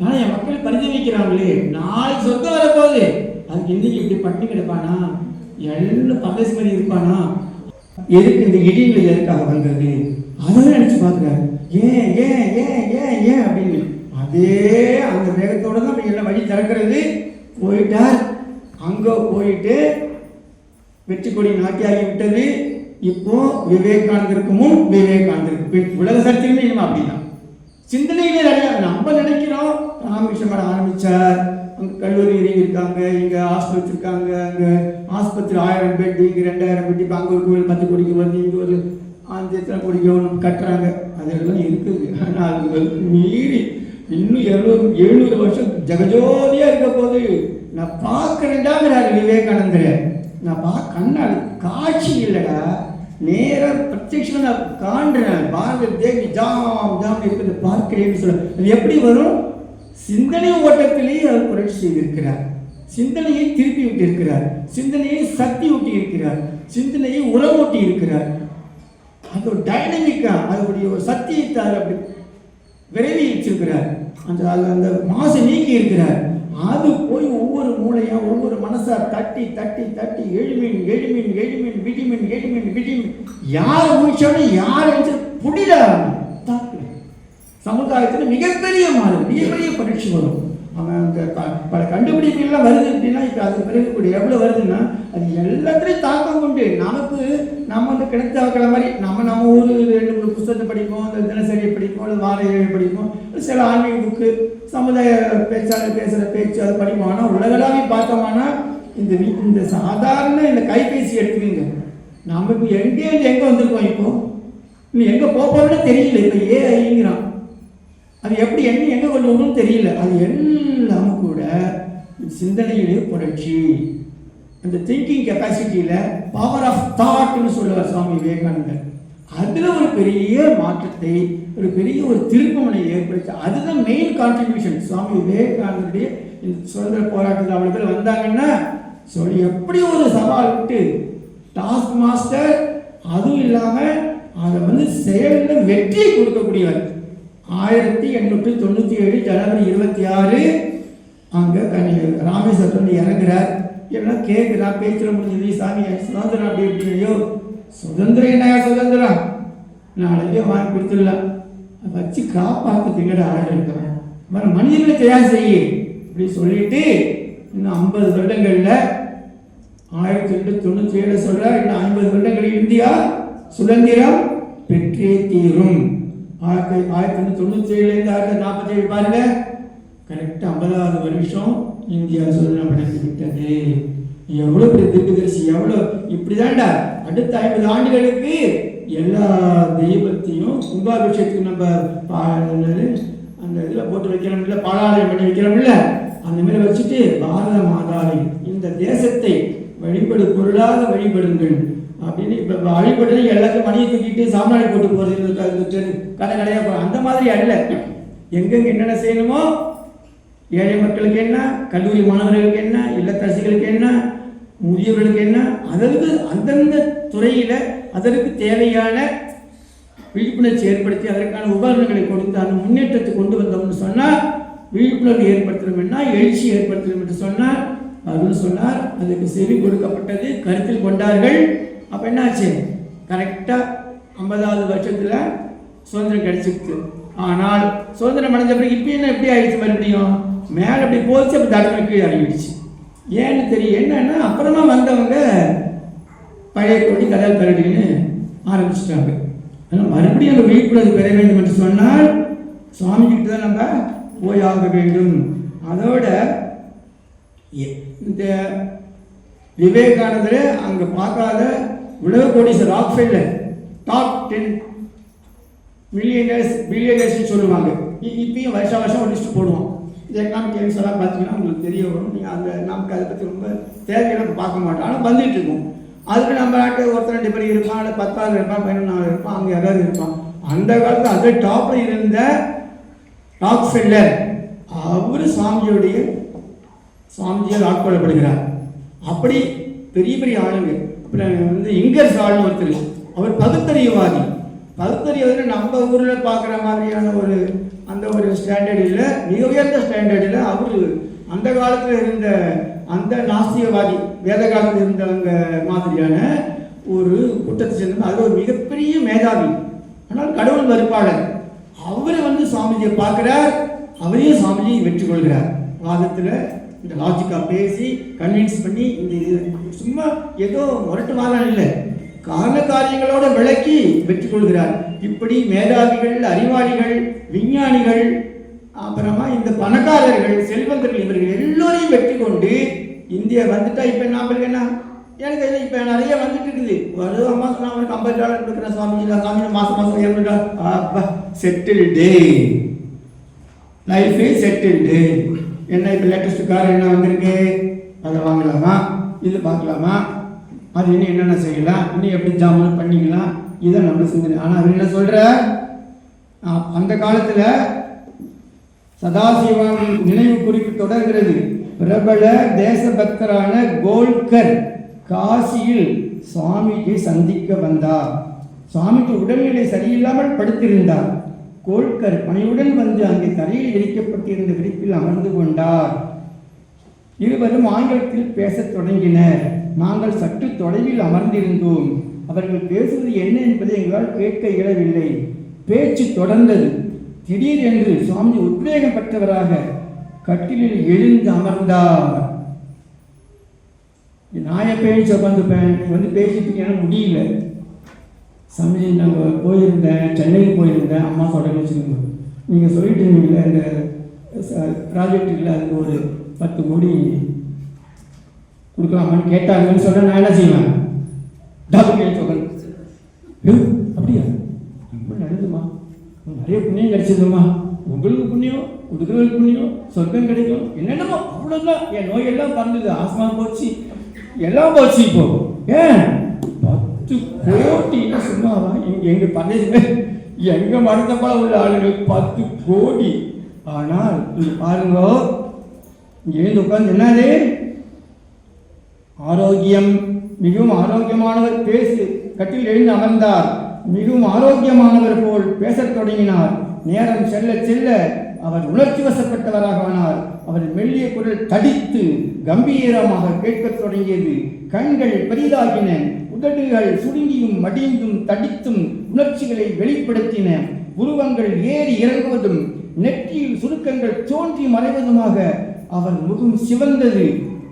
ஆனால் என் மக்கள் பரிதவிக்கிறாங்களே, நாளைக்கு சொர்க்கம் வரப்போகுது, அதுக்கு இன்னைக்கு இப்படி பட்டி கிடப்பானா, எல்லாம் பங்கஸ் மாதிரி இருப்பானா, எதுக்கு இந்த இடியில் எதுக்காக வந்தது அதான் நினைச்சு பார்க்குறாரு. ஏன் ஏன் ஏன் ஏன் ஏன் அப்படின்னு அதே அந்த வேகத்தோட தான் எல்லாம் வழி திறக்கிறது. போயிட்டார், அங்கே போயிட்டு வெற்றி கொடி நாட்டியாகி விட்டது. இப்போ விவேகானந்தருக்கு முன் விவேகானந்தருக்கு உலக சரித்திரமே இனிமே அப்படிதான் சிந்தனையிலே நம்ம நினைக்கிறோம். ராமகிருஷ்ண மடம் ஆரம்பிச்சார், அங்கே கல்லூரி இருக்காங்க, இங்கே ஹாஸ்டல் வச்சுருக்காங்க, அங்கே ஆஸ்பத்திரி 1000 பெட், இங்கே 2000 பெட், இப்போ அங்கே ஒரு கோயில் 10 கோடிக்கு வருது, இங்கே ஒரு 5 கோடிக்கு ஒன்று கட்டுறாங்க. அதெல்லாம் இருக்குது. ஆனால் அது மீறி இன்னும் 700 வருஷம் ஜெகஜோதியாக இருக்க போது நான் பார்க்குறேன்டாங்கிறாரு விவேகானந்தர். நான் கண்ணால் காட்சி இல்லைடா, நேராக பிரத்யட்சமாக நான் காண்றேன். பாரத தேவி ஜாம் ஜாம் இருக்கிறது பார்க்கிறேன்னு சொல்ல. அது எப்படி வரும்? சிந்தனை ஓட்டத்திலேயே அவர் புரட்சி செய்திருக்கிறார். சிந்தனையை திருப்பி விட்டு இருக்கிறார், சிந்தனையை சக்தி ஊட்டி இருக்கிறார், சிந்தனையை உரமூட்டி இருக்கிறார். அது ஒரு டைனமிக்கா அதனுடைய ஒரு சக்தியை அப்படி விரைவி வச்சிருக்கிறார். அந்த மாசை நீக்கி இருக்கிறார். அது போய் ஒவ்வொரு மூளையா ஒவ்வொரு மனசா தட்டி தட்டி தட்டி எழுமீன் எழுமீன் எழுமீன் விடிமீன் எழுமீன் விடிமீன் யார் முடிச்சாலும் யார் புடிடா சமுதாயத்தில் மிகப்பெரிய மாறும், மிகப்பெரிய பரீட்சை வரும். அவன் அந்த பல கண்டுபிடிப்புகள்லாம் வருது அப்படின்னா இப்போ அதுக்கு பிறகு கூட எவ்வளோ வருதுன்னா அது எல்லாத்துலேயும் தாக்கம் கொண்டு நமக்கு நம்ம வந்து கிடைத்தாக்கிற மாதிரி நம்ம ஊர் 2-3 புத்தகத்தை படிப்போம், அந்த தினசரியை படிப்போம், அல்லது வார இதழை படிப்போம், சில ஆன்மீக புக்கு, சமுதாய பேச்சாளர் பேசுகிற பேச்சு அதை படிப்போம். ஆனால் உலகளாவி பார்த்தோம்னா இந்த சாதாரண இந்த கைபேசி எடுத்துக்கிங்க, நமக்கு எங்கே வந்திருக்கோம், இப்போ இன்னும் எங்கே போகிறோன்னு தெரியல. இப்போ ஏஐங்கிறான், அது எப்படி எங்கே கொண்டு வரணும்னு தெரியல. அது எல்லாமே கூட சிந்தனையிலே புரட்சி. அந்த திங்கிங் கெப்பாசிட்டியில் பவர் ஆஃப் தாட்னு சொல்லுவார் சுவாமி விவேகானந்தர். அதில் ஒரு பெரிய மாற்றத்தை, ஒரு பெரிய ஒரு திருப்பமனை ஏற்படுத்தி, அதுதான் மெயின் கான்ட்ரிபியூஷன். சுவாமி விவேகானந்தருடைய இந்த சுதந்திர போராட்டத்தில் அவ்வளோ பேர் வந்தாங்கன்னா சொல்லி எப்படி ஒரு சவால் விட்டு டாஸ்க் மாஸ்டர், அதுவும் இல்லாமல் அதை வந்து செயலில் வெற்றியை கொடுக்கக்கூடியவர். 1897 ஜனவரி 26 அங்கே ராமேஸ்வரத்தில் இறங்குறார். எல்லாம் கேட்குறா, பேச்சில் முடிஞ்சது, சாமி சுதந்திரம் அப்படி எப்படியோ சுதந்திரம் என்ன சுதந்திரம் நாளைக்கே வாங்கி கொடுத்துடலாம், வச்சு காப்பாற்றுங்கிற ஆள் இருக்கிறேன், மனிதர்களை தயார் செய்ய அப்படி சொல்லிட்டு இன்னும் 50 வருடங்களில் 1897 சொல்கிறார், இன்னும் 50 வருடங்களில் இந்தியா சுதந்திரம் பெற்றே தீரும். 1897 1847 பாருங்க, கரெக்டாக 50வது வருஷம் இந்தியா சுதந்திரம் அடைந்து விட்டது. எவ்வளோ பெரிய தீர்க்கதரிசி, எவ்வளோ இப்படிதான்டா அடுத்த 50 ஆண்டுகளுக்கு எல்லா தெய்வத்தையும் கும்பாபிஷேகத்துக்கு நம்ம அந்த இதில் போட்டு வைக்கிறோம்ல, பாலாலயம் பண்ணி வைக்கிறோம்ல, அந்த மாதிரி வச்சுட்டு பாரத மாதாவை இந்த தேசத்தை வழிபடு பொருளாக வழிபடுங்கள் அப்படின்னு இப்போ வழிபடுறது எல்லாத்தையும் மணியை தூக்கிட்டு சாம்ராணி போட்டு போகிறது கதை கடையாக போகிறோம். அந்த மாதிரி அல்ல. எங்கெங்கே என்னென்ன செய்யணுமோ, ஏழை மக்களுக்கு என்ன, கல்லூரி மாணவர்களுக்கு என்ன, இல்லத்தரசிகளுக்கு என்ன, முதியவர்களுக்கு என்ன, அதற்கு அந்தந்த துறையில் அதற்கு தேவையான விழிப்புணர்ச்சி ஏற்படுத்தி அதற்கான உபகரணங்களை கொடுத்து அந்த முன்னேற்றத்தை கொண்டு வந்தோம்னு சொன்னால், விழிப்புணர்வு ஏற்படுத்தணும்னா எழுச்சி ஏற்படுத்தணும் என்று சொன்னார். அப்படின்னு சொன்னார். அதுக்கு செவி கொடுக்கப்பட்டது, கருத்தில் கொண்டார்கள். அப்போ என்னாச்சு, கரெக்டாக 50வது வருஷத்தில் சுதந்திரம் கிடைச்சிருக்கு. ஆனால் சுதந்திரம் அடைஞ்ச பிறகு இப்போ என்ன எப்படி ஆயிடுச்சு, மறுபடியும் மேலே அப்படி போச்சு, அப்படி தடவை கீழே இறங்கிடுச்சு. ஏன்னு தெரியும். என்னன்னா அப்புறமா வந்தவங்க பழைய கொடி கடல் கரடின்னு ஆரம்பிச்சிட்டாங்க. அதனால் மறுபடியும் அந்த விழிப்புணர்வு பெற வேண்டும் என்று சொன்னால் சுவாமிகிட்ட தான் நம்ம போயாக வேண்டும். அதோட இந்த விவேகானந்தர் அங்கே பார்க்காத உலக கோடீஸ்வரர் ராக்ஃபெல்லர் டாப் 10 பில்லியனர்ஸ் சொல்லுவாங்க. இப்பயும் வருஷம் ஒரு லிஸ்ட் போடுவோம். இந்த எக்கனாமிக் டைம்ஸ் எல்லாம் பார்த்தீங்கன்னா உங்களுக்கு தெரிய வரும். நீங்கள் அந்த நமக்கு அதை பற்றி ரொம்ப தேவையான பார்க்க மாட்டோம், ஆனால் வந்துட்டு இருக்கோம். அதுக்கு நம்ம நாட்டு ஒருத்தர் 2 பேர் இருப்பான், இல்லை 10 இருப்பான், 11 இருப்பான், அங்கே யாராவது இருப்பான். அந்த காலத்தில் அது டாப்பில் இருந்த ராக்ஃபெல்லர் அவர் சுவாமிஜியால் ஆட்கொள்ளப்படுகிறார். அப்படி பெரிய பெரிய ஆளுங்க. அப்புறம் வந்து இங்கர்ஸ் ஆளுன்னு ஒருத்தர், அவர் பகுத்தறிவுவாதி. பகுத்தறிவுவாதி நம்ம ஊரில் பார்க்குற மாதிரியான அந்த ஒரு ஸ்டாண்டர்ட் இல்லை, மிக உயர்ந்த ஸ்டாண்டர்ட் இல்லை. அவர் அந்த காலத்தில் இருந்த அந்த நாஸ்திகவாதி, வேத காலத்தில் இருந்தவங்க மாதிரியான ஒரு கூட்டத்தை சேர்ந்த அது ஒரு மிகப்பெரிய மேதாவி, ஆனால் கடவுள் மறுப்பாளர். அவர் வந்து சுவாமிஜியை பார்க்குறார், அவரையும் சுவாமிஜி வெற்றி கொள்கிறார். வாதத்தில் இந்த லாஜிக்காக பேசி கன்வின்ஸ் பண்ணி, இந்த சும்மா ஏதோ முரட்டு வாதம் இல்லை, காரண காரியங்களோட விளக்கி வெற்றி கொள்கிறார். இப்படி மேதாவிகள், அறிவாளிகள், விஞ்ஞானிகள் அப்புறமா இந்த பணக்காரர்கள் செல்வந்தர்கள் இவர்கள் எல்லோரையும் வெற்றி கொண்டு இந்தியா வந்துட்டா இப்போ நம்மளுக்கு என்ன எனக்கு இப்போ நிறைய வந்துட்டு இருக்குது. ஒரு அம்மா சொன்னா அவனுக்கு $50 கொடுக்குறேன் சுவாமிஜி, சாமி மாதம் மாதம் $200. அப்பா செட்டில்டு, லைஃபே செட்டில்டு. என்ன இப்போ லேட்டஸ்ட் கார் என்ன வந்திருக்கு, அதை வாங்கலாமா, இது பார்க்கலாமா, அது இன்னும் என்னென்ன செய்யலாம், இன்னும் எப்படி ஜாமான் பண்ணிக்கலாம், இதை நம்ம சிந்தனை. ஆனால் அவர் என்ன சொல்கிற, அந்த காலத்தில் சதாசிவம் நினைவு குறிப்பு தொடர்கிறது. பிரபல தேசபக்தரான கோல்கர் காசியில் சுவாமிஜி சந்திக்க வந்தார். சுவாமிக்கு உடல்நிலை சரியில்லாமல் படுத்திருந்தார். கோல்கர் பணியுடன் வந்து அங்கே தரையில் விரிக்கப்பட்டிருந்த விரிப்பில் அமர்ந்து கொண்டார். இருவரும் ஆங்கிலத்தில் பேசத் தொடங்கினர். நாங்கள் சற்று தொலைவில் அமர்ந்திருந்தோம். அவர்கள் பேசுவது என்ன என்பதை எங்களால் கேட்க இயலவில்லை. பேச்சு தொடர்ந்தது. திடீரென்று சுவாமி உத்வேகம் பெற்றவராக கட்டிலில் எழுந்து அமர்ந்தார். நான் எப்பயும் உட்காந்துப்பேன், வந்து பேசிட்டு முடியல. சாமி நாங்கள் போயிருந்தேன், சென்னைக்கு போயிருந்தேன், அம்மா சொல்ல வச்சுருங்க, நீங்கள் சொல்லிட்டு இருந்தீங்களே இந்த ப்ராஜெக்டில் அதுக்கு ஒரு 10 கோடி கொடுக்கலாமான்னு கேட்டாங்கன்னு சொன்னால் நான் என்ன செய்வேன், டாக்டர் உட்காந்து அப்படியா ரொம்ப நல்லதுமா, நிறைய புண்ணியம் கிடைச்சதுமா, உங்களுக்கு புண்ணியம், கொடுக்குறவங்களுக்கு புண்ணியம், சொர்க்கம் கிடைக்கும், என்னென்னமோ அவ்வளோதான். என் நோயெல்லாம் பறந்தது, ஆஸ்மா போச்சு, எல்லாம் போச்சு. இப்போ ஏன் 10 கோடி சும்மாவா? எங்கள் பிரதேசமே எங்கள் மருந்தப்பட உள்ள ஆளுகள் 10 கோடி. ஆனால் பாருங்க, எழுந்து உட்காந்து என்னது ஆரோக்கியம், மிகவும் ஆரோக்கியமானவர் பேசு. கட்டில் எழுந்து அமர்ந்தார். மிகவும் ஆரோக்கியமானவர் போல் பேசத் தொடங்கினார். நேரம் செல்ல செல்ல அவர் உணர்ச்சி வசப்பட்டவராக ஆனார். அவர் மெல்லிய குரல் தடித்து கம்பீரமாக கேட்கத் தொடங்கியது. கண்கள் பெரிதாகின. உதடுகள் சுருங்கியும் மடிந்தும் தடித்தும் உணர்ச்சிகளை வெளிப்படுத்தின. உருவங்கள் ஏறி இறங்குவதும் நெற்றியில் சுருக்கங்கள் தோன்றி மறைவதுமாக அவர் முகம் சிவந்தது.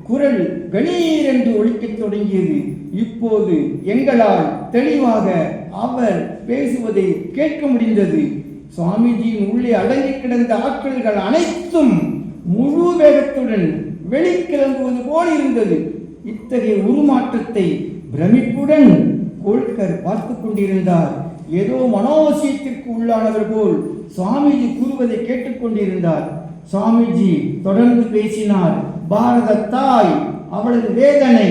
குரல் கணீர் என்று ஒலிக்கத் தொடங்கியது. இப்போது எங்களால் தெளிவாக அவர் பேசுவதை கேட்க முடிந்தது. சுவாமிஜியின் உள்ளே அடங்கி கிடந்த ஆற்றல்கள் அனைத்தும் முழு வேகத்துடன் வெளிக்கிளம்புவது போல் இருந்தது. இத்தகைய உருமாற்றத்தை பிரமிப்புடன் கோல்கர் பார்த்து கொண்டிருந்தார். ஏதோ மனோவசியத்திற்கு உள்ளானவர் போல் சுவாமிஜி கூறுவதை கேட்டுக்கொண்டிருந்தார். சுவாமிஜி தொடர்ந்து பேசினார். பாரத தாய், அவளது வேதனை,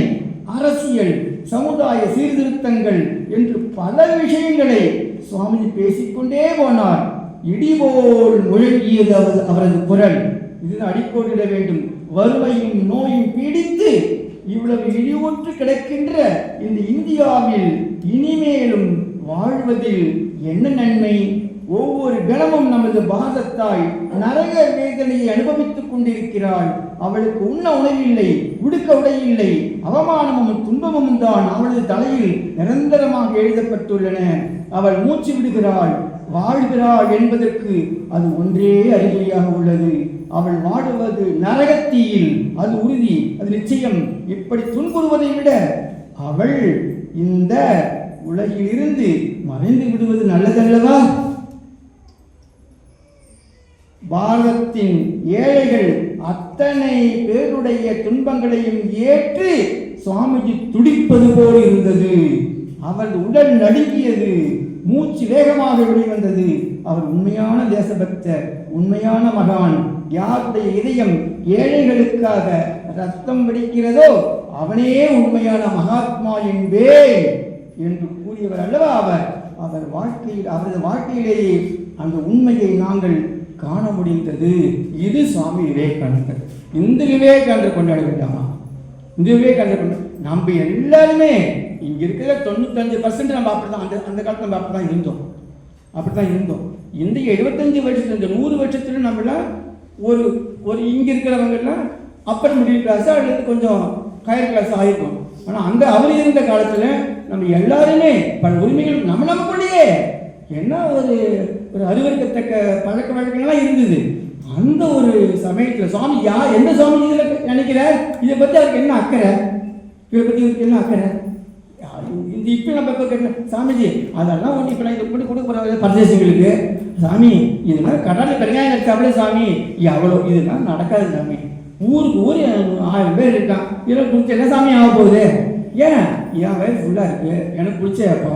அரசியல், சமுதாய சீர்திருத்தங்கள் என்று பல விஷயங்களை சுவாமிஜி பேசிக்கொண்டே போனார். இடிபோல் முழங்கியது அவரது குரல். இது அடிக்கோடிட வேண்டும். வறுமையும் நோயும் பீடித்து இவ்வளவு இழிவுற்று கிடக்கின்ற இந்த இந்தியாவில் இனிமேலும் வாழ்வதில் என்ன நன்மை? ஒவ்வொரு கணமும் நமது பாரதத்தாய் நரக வேதனையை அனுபவித்துக் கொண்டிருக்கிறாள். அவளுக்கு உண்ண உணவில்லை, உடுக்க உடையில்லை, அவமானமும் துன்பமும் தான் அவளது தலையில் நிரந்தரமாக எழுதப்பட்டுள்ளன. அவள் மூச்சு விடுகிறாள், வாழ்கிறாள் என்பதற்கு அது ஒன்றே அறிகுறியாக உள்ளது. அவள் வாடுவது நரகத்தீயில், அது உறுதி, அது நிச்சயம். இப்படி துன்புறுவதை விட அவள் இந்த உலகில் இருந்து மறைந்து விடுவது நல்லதல்லவா? பாரதத்தின் ஏழைகள் அத்தனை பேருடைய துன்பங்களையும் ஏற்று சுவாமிஜி துடிப்பது போல் இருந்தது. அவள் உடல் நடுங்கியது, மூச்சு வேகமாக வெளிவந்தது. அவர் உண்மையான தேசபக்தர், உண்மையான மகான். யாருடைய இதயம் ஏழைகளுக்காக ரத்தம் வெடிக்கிறதோ அவனே உண்மையான மகாத்மா என்பேன் என்று கூறியவர் அல்லவா அவர். அவரது வாழ்க்கையிலேயே அந்த உண்மையை நாங்கள் காண முடிந்தது. இது சுவாமி விவேகானந்தர். இந்த விவேகானந்தர் கொண்டாட வேண்டாமா? இந்த விவேகானந்தர் கொண்டாட நம்ம எல்லாருமே இங்கே இருக்கிற 95% நம்ம அப்படிதான், அந்த காலத்தில் நம்ம அப்படிதான் இருந்தோம். இந்த 75 வருஷத்துல, இந்த 100 வருஷத்துல நம்மளாம் ஒரு இங்கே இருக்கிறவங்கெல்லாம் அப்பர் மிடில் கிளாஸ் அல்லது கொஞ்சம் ஹையர் கிளாஸ் ஆகிருக்கும். ஆனால் அவர் இருந்த காலத்தில் நம்ம எல்லாருமே பல உரிமைகள் நமக்குள்ளேயே என்ன ஒரு அறிவறுக்கத்தக்க பழக்க வழக்கங்கள்லாம் இருந்தது. அந்த ஒரு சமயத்தில் சுவாமி எந்த சுவாமி இதில் நினைக்கிறார், இதை பற்றி அவருக்கு என்ன அக்கறை, இதை பற்றி இவருக்கு என்ன அக்கறை? இந்த இப்போ நம்ம இப்போ சாமிஜி அதெல்லாம் ஒன்று இப்போ நான் இதை கொண்டு கொடுக்க போகிற பரதேசிங்களுக்கு சாமி இதெல்லாம் கடலில் பெருங்காயம் கிடைச்சாப்புல சாமி, எவ்வளோ இதெல்லாம் நடக்காது சாமி. ஊருக்கு ஊர் 1000 பேர் இருக்கான், இதில் குடிச்சு என்ன சாமி ஆக போகுது? ஏன் என் வயசு ஃபுல்லாக இருக்குது, எனக்கு பிடிச்ச அப்போ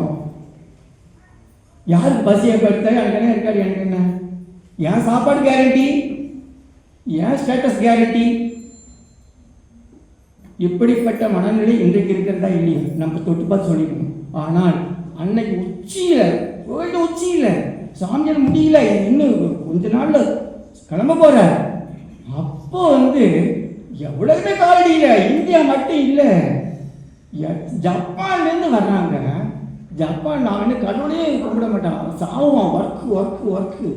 யாருக்கு பசி எப்போ எடுத்தா எனக்கு என்ன இருக்காது, எனக்கு என்ன என் சாப்பாடு கேரண்டி, என் ஸ்டேட்டஸ் கேரண்டி. இப்படிப்பட்ட மனநிலை இன்றைக்கு இருக்கிறதா இல்லையா நம்ம தொட்டு பார்த்து சொல்லிக்கணும். ஆனால் அன்னைக்கு உச்சியில் சாமியார் முடியல, இன்னும் கொஞ்ச நாள்ல கிளம்ப போற. அப்போ எவ்வளவுமே காலடியில இந்தியா மட்டும் இல்லை, ஜப்பான்லேருந்து வர்றாங்க. ஜப்பான் நான் கடவுளே கும்பிட மாட்டான், சாவும் ஒர்க்கு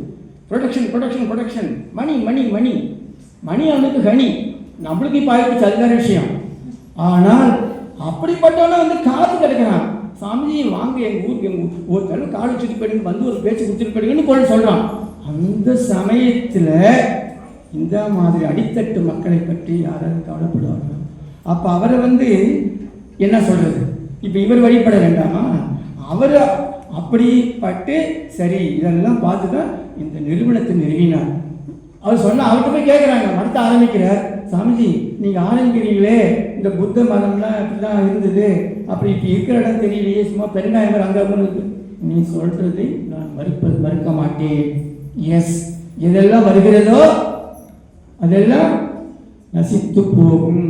ப்ரொடக்ஷன் மணி அவனுக்கு கனி, நம்மளுக்கு இப்போ ஆயிடுச்சு அதுதான் விஷயம். ஆனால் அப்படிப்பட்டவன காத்து கிடைக்கிறான். சாமிஜி வாங்க எங்கள் ஊருக்கு ஒரு தடவை காடு வச்சுட்டு போயிடுங்க, ஒரு பேச்சு கொடுத்துட்டு போயிடுங்கன்னு கூட சொல்கிறான். அந்த சமயத்தில் இந்த மாதிரி அடித்தட்டு மக்களை பற்றி யாராவது கவலைப்படுவாங்க? அப்போ அவரை என்ன சொல்கிறது, இப்போ இவர் வழிபட வேண்டாமா? அவர் அப்படிப்பட்டு சரி இதெல்லாம் பார்த்து தான் இந்த நிறுவனத்தை நிறுவினார். அவர் சொன்னால் அவர்கிட்ட போய் கேட்குறாங்க, நடத்த ஆரம்பிக்கிறார். சாமிஜி நீங்கள் ஆரம்பிக்கிறீங்களே, இந்த புத்த மதம்லாம் இப்படி தான் இருந்தது, அப்படி இப்போ இருக்கிற இடம் தெரியலையே, சும்மா பெருங்காயம் அங்கே இருக்கு. நீ சொல்கிறதை நான் மறுக்க மாட்டேன். எஸ், எதெல்லாம் வருகிறதோ அதெல்லாம் நசித்து போகும்.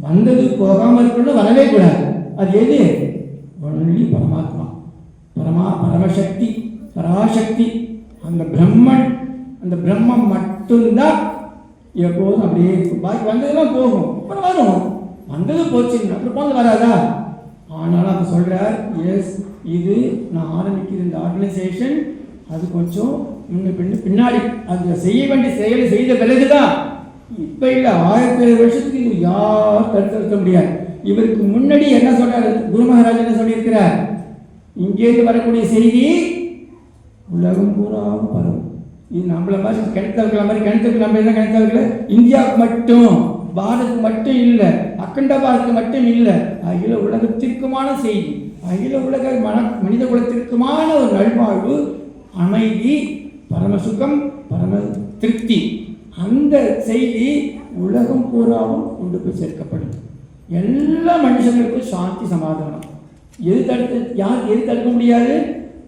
வந்தது போகாமல் இருக்கணும், வரவே கூடாது. அது எது? ஒன்லி பரமாத்மா, பரமசக்தி, பராசக்தி, அந்த பிரம்மன். அந்த பிரம்மம் மட்டும்தான் எப்போதும் அப்படியே இருக்கும். பாக்கி வந்ததெல்லாம் போகும், அப்புறம் வரும். வந்தது போச்சுன்னா அப்புறம் போது வராதா? ஆனாலும் அதை சொல்கிறார், எஸ் இது நான் ஆரம்பிக்கிற இந்த ஆர்கனைசேஷன் அது கொஞ்சம் பின்னாடி அந்த செய்ய வேண்டிய செயலை செய்த பிறகுதான், இப்போ இல்லை 1000 வருஷத்துக்கு இது யார் தடுத்து முடியாது. இவருக்கு முன்னாடி என்ன சொல்றாரு குரு மகாராஜ், என்ன சொல்லியிருக்கிறார்? இங்கேருந்து வரக்கூடிய செய்தி உலகம் பூராவும் பரவும். இது நம்மள மாதிரி கிணத்துல மாதிரி கிணத்துக்கு நம்ம என்ன கிணத்துல இந்தியாவுக்கு மட்டும், பாரதத்துக்கு மட்டும் இல்லை, அக்கண்ட பாரதத்துக்கு மட்டும் இல்லை, அகில உலகத்திற்குமான செய்தி, அகில உலக மனித குலத்திற்குமான ஒரு நல்வாழ்வு, அமைதி, பரமசுகம், பரம திருப்தி. அந்த செய்தி உலகம் பூராவும் கொண்டு போய் சேர்க்கப்படும். எல்லா மனுஷங்களுக்கும் சாந்தி, சமாதானம். எது தடுக்க முடியாது?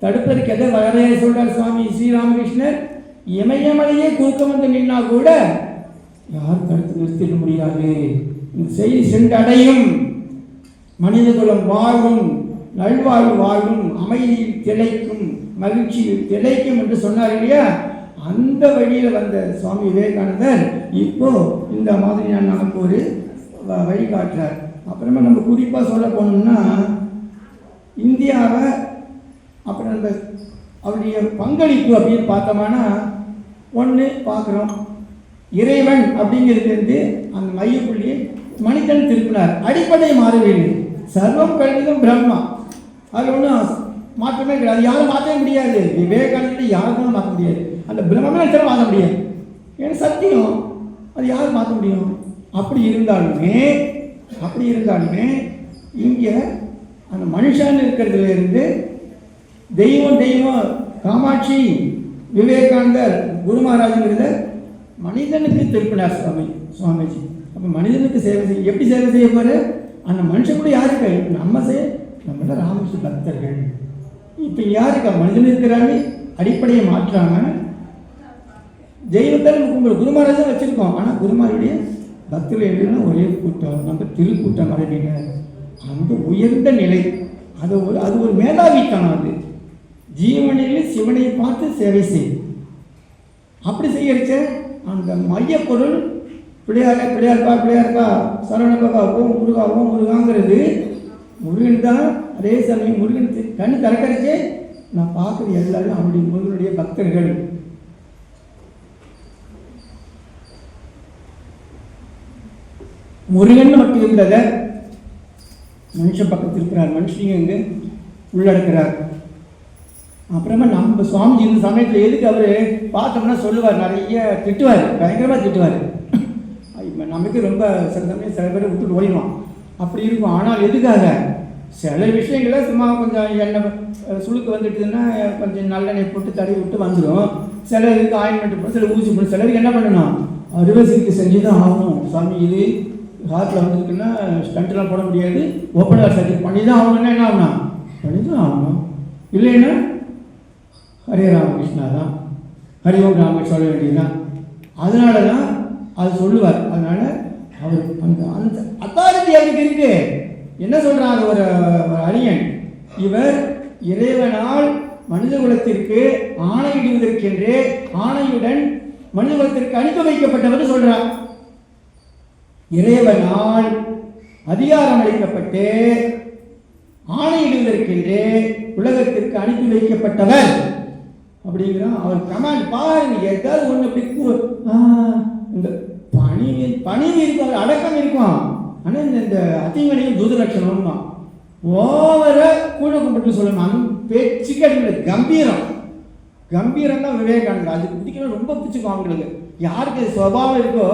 தடுப்பதற்கு எதை வரைய சொல்றார் சுவாமி ஸ்ரீராமகிருஷ்ணர்? இமயமலையே குறுக்க நின்னா கூட யார் தடுத்து நிறுத்திட முடியாது. இந்த செய்தி சென்றடையும், மனித குலம் வாழும், நல்வாழ்வு வாழும், அமைதியில் திளைக்கும், மகிழ்ச்சியில் திளைக்கும் என்று சொன்னார் இல்லையா? அந்த வழியில் வந்த சுவாமி விவேகானந்தர் இப்போ இந்த மாதிரி நமக்கு ஒரு வழிகாட்டுறார். அப்புறமா நம்ம குறிப்பாக சொல்ல போனோம்னா இந்தியாவை அப்புறம் அந்த அவருடைய பங்களிப்பு அப்படின்னு பார்த்தோம்னா ஒன்று பார்க்குறோம், இறைவன் அப்படிங்கிறது அந்த மையப்புள்ளியை மனிதன் திருப்பினார். அடிப்படை மாறவில்லை, சர்வம் கல்விதும் பிரம்மா, அது ஒன்றும் மாற்றமே கிடையாது. யாரும் மாற்றவே முடியாது. விவேகானந்தர் யாருக்கும் மாற்ற முடியாது. அந்த பிரம்மே நினைச்சாலும் மாற்ற முடியாது. ஏன்னா சத்தியம், அது யாரும் மாற்ற முடியும்? அப்படி இருந்தாலுமே இங்கே அந்த மனுஷன் இருக்கிறதுல இருந்து தெய்வம் காமாட்சி, விவேகானந்தர், குரு மகாராஜங்கிறத மனிதனுக்கு திருப்பினார் சுவாமிஜி. அப்போ மனிதனுக்கு சேவை செய்ய எப்படி சேவை செய்ய போகிற? அந்த மனுஷன் கூட யாருக்கு? நம்ம ராமகிருஷ்ண பக்தர்கள். இப்போ யாருக்கு மனிதன் இருக்கிறாங்க? அடிப்படையை மாற்றாமல் தெய்வத்தை நம்ம குரு மகாராஜா வச்சுருக்கோம். ஆனால் குருமாருடைய பக்தர்கள் எப்படின்னா ஒரே கூட்டம், நம்ம திருக்கூட்டம் மறைவீங்க. அந்த உயர்ந்த நிலை, அது ஒரு மேதாவித்தனம். அது ஜீவனில் சிவனை பார்த்து சேவை செய்யும். அப்படி செய்யறச்ச அந்த மையப்பொருள் பிள்ளையார்ப்பா சரவணப்பா ஓம் முருகாங்கிறது முருகன் தான். அதே சமயம் முருகன் கண்ணு திறக்கறச்சே நான் பார்க்குறது எல்லாரும் அவருடைய முருகனுடைய பக்தர்கள். முருகன் மட்டும் இருந்தத மனுஷன் பக்கத்தில் இருக்கிறார், மனுஷங்க உள்ளடக்கிறார். அப்புறமா நம்ம சுவாமிஜி இந்த சமயத்தில் எதுக்கு அவர் பார்த்தோம்னா சொல்லுவார், நிறைய திட்டுவார், பயங்கரமாக திட்டுவார். நமக்கு ரொம்ப சில சமயம் சில பேரை விட்டுட்டு ஓடிடுவான், அப்படி இருக்கும். ஆனால் எதுக்காக? சில விஷயங்கள சும்மா கொஞ்சம் எண்ணெய் சுளுக்கு வந்துட்டுதுன்னா கொஞ்சம் நல்லெண்ணெய் போட்டு தடவி விட்டு வந்துடும். சிலருக்கு ஆயின்மெண்ட் போட்டு சில ஊசி போட்டு சிலருக்கு என்ன பண்ணணும், அறுவை சிகிச்சை செஞ்சு தான் ஆகணும். சாமி இது ஹார்ட்டில் வந்துருக்குன்னா ஸ்டண்ட்லாம் போட முடியாது, ஓப்பன் ஹார்ட் சர்ஜரி பண்ணி தான் ஆகணும்னா என்ன ஆகணும், பண்ணி தான் ஆகணும். இல்லைன்னா ஹரே ராமகிருஷ்ணா தான், ஹரி ஓம் ராமகிருஷ்ணா சொல்ல வேண்டியதுதான். அதனால தான் அது சொல்லுவார். அதனால அவர் அந்த அந்த அத்தாரிட்டி அவருக்கு இருக்கு. என்ன சொல்றாங்க ஒரு அறிஞன், இவர் இறைவனால் மனித குலத்திற்கு ஆணையிடுவதற்கென்று ஆணையுடன் மனித குலத்திற்கு அனுப்பி வைக்கப்பட்டவர் சொல்றார். இறைவனால் அதிகாரம் அளிக்கப்பட்டு ஆணையிடுவதற்கென்று உலகத்திற்கு அனுப்பி வைக்கப்பட்டவர் அப்படிங்கிறான். அவர் கமாண்ட் பாருங்க, ஏதாவது ஒன்று அப்படி இந்த பணிவு இருக்கும், அடக்கம் இருக்கும். ஆனால் இந்த அதிகனையும் தூதலட்சணம் ஓவர கூட கும்பிட்டு சொல்லணும். பேச்சுக்கு அடிக்கல, கம்பீரம் தான் விவேகானந்தா. அது பிடிக்கணும், ரொம்ப பிடிச்சிக்கும் அவங்களுக்கு. யாருக்கு சுபாவம் இருக்கோ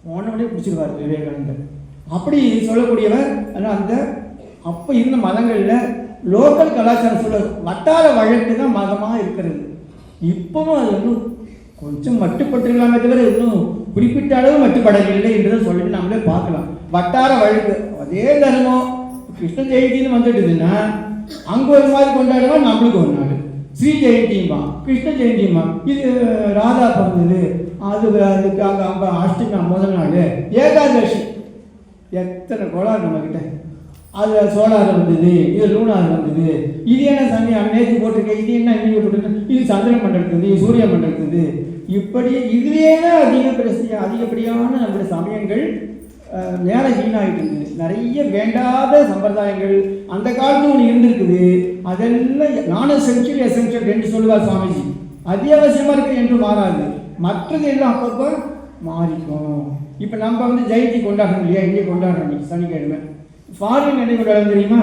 போனோடனே பிடிச்சிருவார் விவேகானந்தர். அப்படி சொல்லக்கூடியவர். ஆனால் அந்த அப்போ இருந்த மதங்களில் லோக்கல் கலாச்சாரம் சொல்ல வட்டார வழக்கு தான் மதமாக இருக்கிறது. இப்பவும் அது இன்னும் கொஞ்சம் மட்டுப்பட்டுருக்கலாமே தவிர இன்னும் குறிப்பிட்ட அளவு மட்டுப்படவில்லை என்றதை சொல்லிட்டு நம்மளே பார்க்கலாம். வட்டார வழக்கு அதே தர்மம் கிருஷ்ண ஜெயந்தின்னு வந்துட்டுதுன்னா அங்கே ஒரு மாதிரி கொண்டாடுவோம், நம்மளுக்கு ஒரு நாள் ஸ்ரீ ஜெயந்தியுமா கிருஷ்ண ஜெயந்தியுமா, இது ராதா பிறந்தது, அதுக்கு அங்கே அங்கே அஷ்டமி முதல் நாள் ஏகாதசி, எத்தனை கோளாறு நம்மக்கிட்ட. அதில் சோலார் வந்தது, இது லூனார் வந்தது, இது என்ன சனி நேற்று போட்டிருக்கேன், இது என்ன இன்னைக்கு போட்டிருக்கேன், இது சந்திரன் மண்டலத்துது, சூரிய மண்டலத்துது. இப்படி இதுவே தான் அதிகப்படியான நம்முடைய சமயங்கள் நேரம் வீணாகிட்டு இருக்குது. நிறைய வேண்டாத சம்பிரதாயங்கள் அந்த காலத்தில் ஒன்று இருந்திருக்குது. அதெல்லாம் நான் எசென்ஷியல் என்று சொல்லுவார் சுவாமிஜி. அத்தியாவசியமாக இருக்குது என்று மாறாது, மற்றது எல்லாம் அப்பப்போ மாறிக்கும். இப்போ நம்ம வந்து ஜெயந்தி கொண்டாடுறோம் இல்லையா, இங்கே கொண்டாடுறோம் இன்னைக்கு சனிக்கிழமை. ஃபாரின் என்ன கொண்டாடுறது தெரியுமா,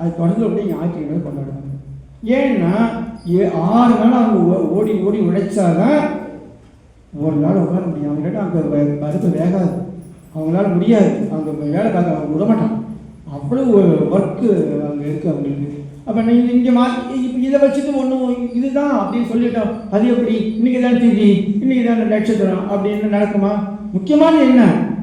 அது தொடர்ந்து அப்படியே ஞாயிற்றுக்கிழமை கொண்டாடுவாங்க. ஏன்னா 6 நாள் அவங்க ஓடி ஓடி உழைச்சாதான் ஒரு நாள் உட்கார முடியும். அவங்ககிட்ட அங்கே பருப்பு வேகாது, அவங்களால முடியாது, அவங்க வேலை பார்க்க அவங்க விடமாட்டாங்க. அவ்வளோ ஒர்க்கு அங்கே இருக்குது அவங்களுக்கு. அப்போ நீங்கள் இங்கே மாற்றி இப்போ இதை வச்சுட்டு ஒன்றும் இதுதான் அப்படின்னு சொல்லிட்டோம். அது எப்படி இன்றைக்கி தான் திதி, இன்றைக்கி தான் நட்சத்திரம் அப்படின்னு நடக்குமா? முக்கியமான என்ன,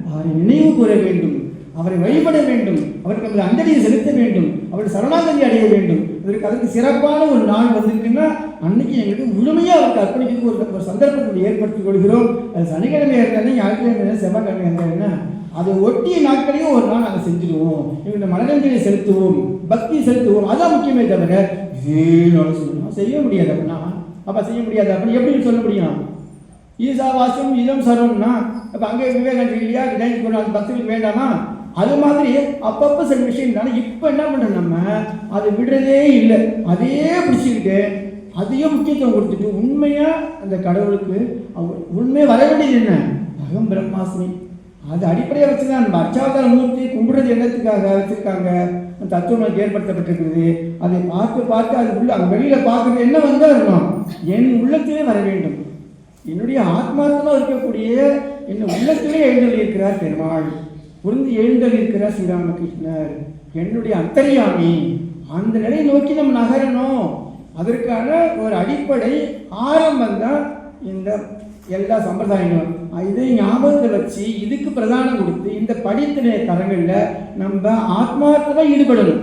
அவரை நினைவு கூற வேண்டும், அவரை வழிபட வேண்டும், அவருக்கு நம்மளை அஞ்சலியை செலுத்த வேண்டும், அவருடைய சரணாகதி அடைய வேண்டும். அதுக்கு சிறப்பான ஒரு நாள் வந்திருக்குன்னா அன்னைக்கு எங்களுக்கு முழுமையாக அவருக்கு அர்ப்பணிக்கிறதுக்கு ஒரு சந்தர்ப்பத்தை ஏற்படுத்திக் கொள்கிறோம். அது சனிக்கிழமையாக இருந்தாலும் ஞாயிற்றுக்கிழமை செவ்வாய்க்கிழமை இருந்தாங்கன்னா அதை ஒட்டிய நாட்களையும் ஒரு நாள் நாங்கள் செஞ்சுடுவோம், எங்களுடைய மனரஞ்சனை செலுத்துவோம், பக்தி செலுத்துவோம். அதான் முக்கியமே தவிர இதே நாள் சொல்லணும் செய்ய முடியாது. அப்படின்னா அப்போ செய்ய முடியாது அப்படின்னு எப்படின்னு சொல்ல முடியும்? ஈசாவாசம் இதம் சரம்னா அப்போ அங்கே விவேகானந்தர் இல்லையா, ஜெயந்தி கொண்டாடு அந்த பக்தர்களுக்கு வேண்டாமா? அது மாதிரி அப்பப்போ சில விஷயம்னால இப்போ என்ன பண்ணுறோம், நம்ம அதை விடுறதே இல்லை, அதையே பிடிச்சிக்கிட்டு அதையும் முக்கியத்துவம் கொடுத்துட்டு உண்மையாக அந்த கடவுளுக்கு உண்மையாக வர வேண்டியது என்ன, அகம் பிரம்மாஸ்மி. அது அடிப்படையாக வச்சு தான் நம்ம அர்ச்சாவதார மூர்த்தி கும்பிடுறது என்னத்துக்காக வச்சுருக்காங்க, தத்துவம் ஏற்படுத்தப்பட்டிருக்கிறது. அதை பார்த்து அது உள்ள அது வெளியில் பார்க்குறது என்ன வந்தால் இருக்கணும், என் உள்ளத்திலே வர வேண்டும். என்னுடைய ஆத்மார்த்தமாக இருக்கக்கூடிய என் உள்ளத்திலே எழுந்தல் இருக்கிறார் பெருமாள், புரிந்து எழுந்தல் இருக்கிறார் ஸ்ரீராமகிருஷ்ணர், என்னுடைய அந்தர்யாமி. அந்த நிலையை நோக்கி நம்ம நகரணும். அதற்கான ஒரு அடிப்படை ஆரம்பம் தான் இந்த எல்லா சம்பிரதாயங்களும். இதை ஞாபகத்தை வச்சு இதுக்கு பிரதானம் கொடுத்து இந்த படித்தின தரங்களில் நம்ம ஆத்மார்த்தமாக ஈடுபடணும்.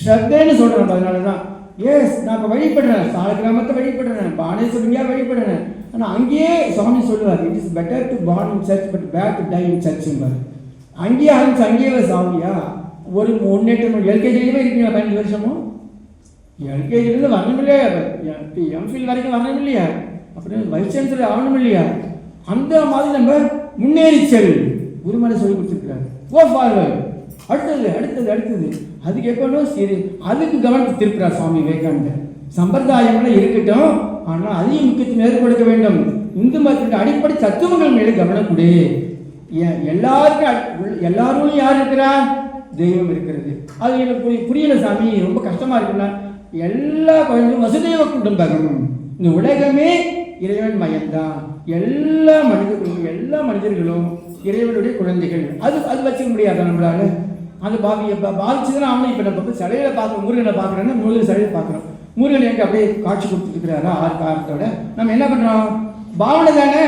ஸ்ரத்தைன்னு சொல்கிறோம். அதனால தான் நான் இப்போ வழிபடுறேன், சால கிராமத்தை வழிபடுறேன், பானேஸ்வரியா வழிபடுறேன். ஆனால் அங்கேயே சுவாமி சொல்லுவார், it is better to born in church but bad to die in சர்ச்சும்பார். அங்கேயே ஆரம்பிச்சு அங்கேயே சாமியா ஒரு முன்னேற்றம். எல்கேஜிலேயுமே இருக்கீங்களா 15 வருஷமும்? எல்கேஜிலேருந்து வரணும் இல்லையா, எம்ஃபில் வரைக்கும் வரணும் இல்லையா, அப்படின்னு வைஸ் சான்சலர் ஆகணும் இல்லையா? அந்த மாதிரி நம்ம முன்னேறி செல் குருமலை சொல்லி கொடுத்துருக்கிறாரு. கோ ஃபார்வர்ட், அடுத்தது அதுக்கு எப்போனும் சரி, அதுக்கு கவனத்தை திருப்புறார் சுவாமி விவேகானந்தர். சம்பிரதாயம்லாம் இருக்கட்டும், ஆனால் அதையும் முக்கியத்துவம் ஏற்படுத்த வேண்டும். இந்து மதத்தின் அடிப்படை தத்துவங்கள் மேலே கவனம் கொடு. எல்லாரும் யார் இருக்கிறா, தெய்வம் இருக்கிறது. அது எனக்கு புரியல சாமி, ரொம்ப கஷ்டமா இருக்குன்னா எல்லா குழந்தையும் வசுதேவ குடும்பம், இந்த உலகமே இறைவன் மயம்தான். எல்லா மனிதர்களும் இறைவனுடைய குழந்தைகள். அது வச்சுக்க முடியாத நம்மளால அந்த பாதிச்சுதான் அவனை இப்போ நம்ம சிலையில பார்க்குறோம். முருகனை பார்க்குறோன்னா முருகன் சிலையை பார்க்குறோம். முருகன் எங்கே அப்படியே காட்சி கொடுத்துருக்கிறாரா காரணத்தோட நம்ம என்ன பண்ணுறோம்? பாவனை தானே,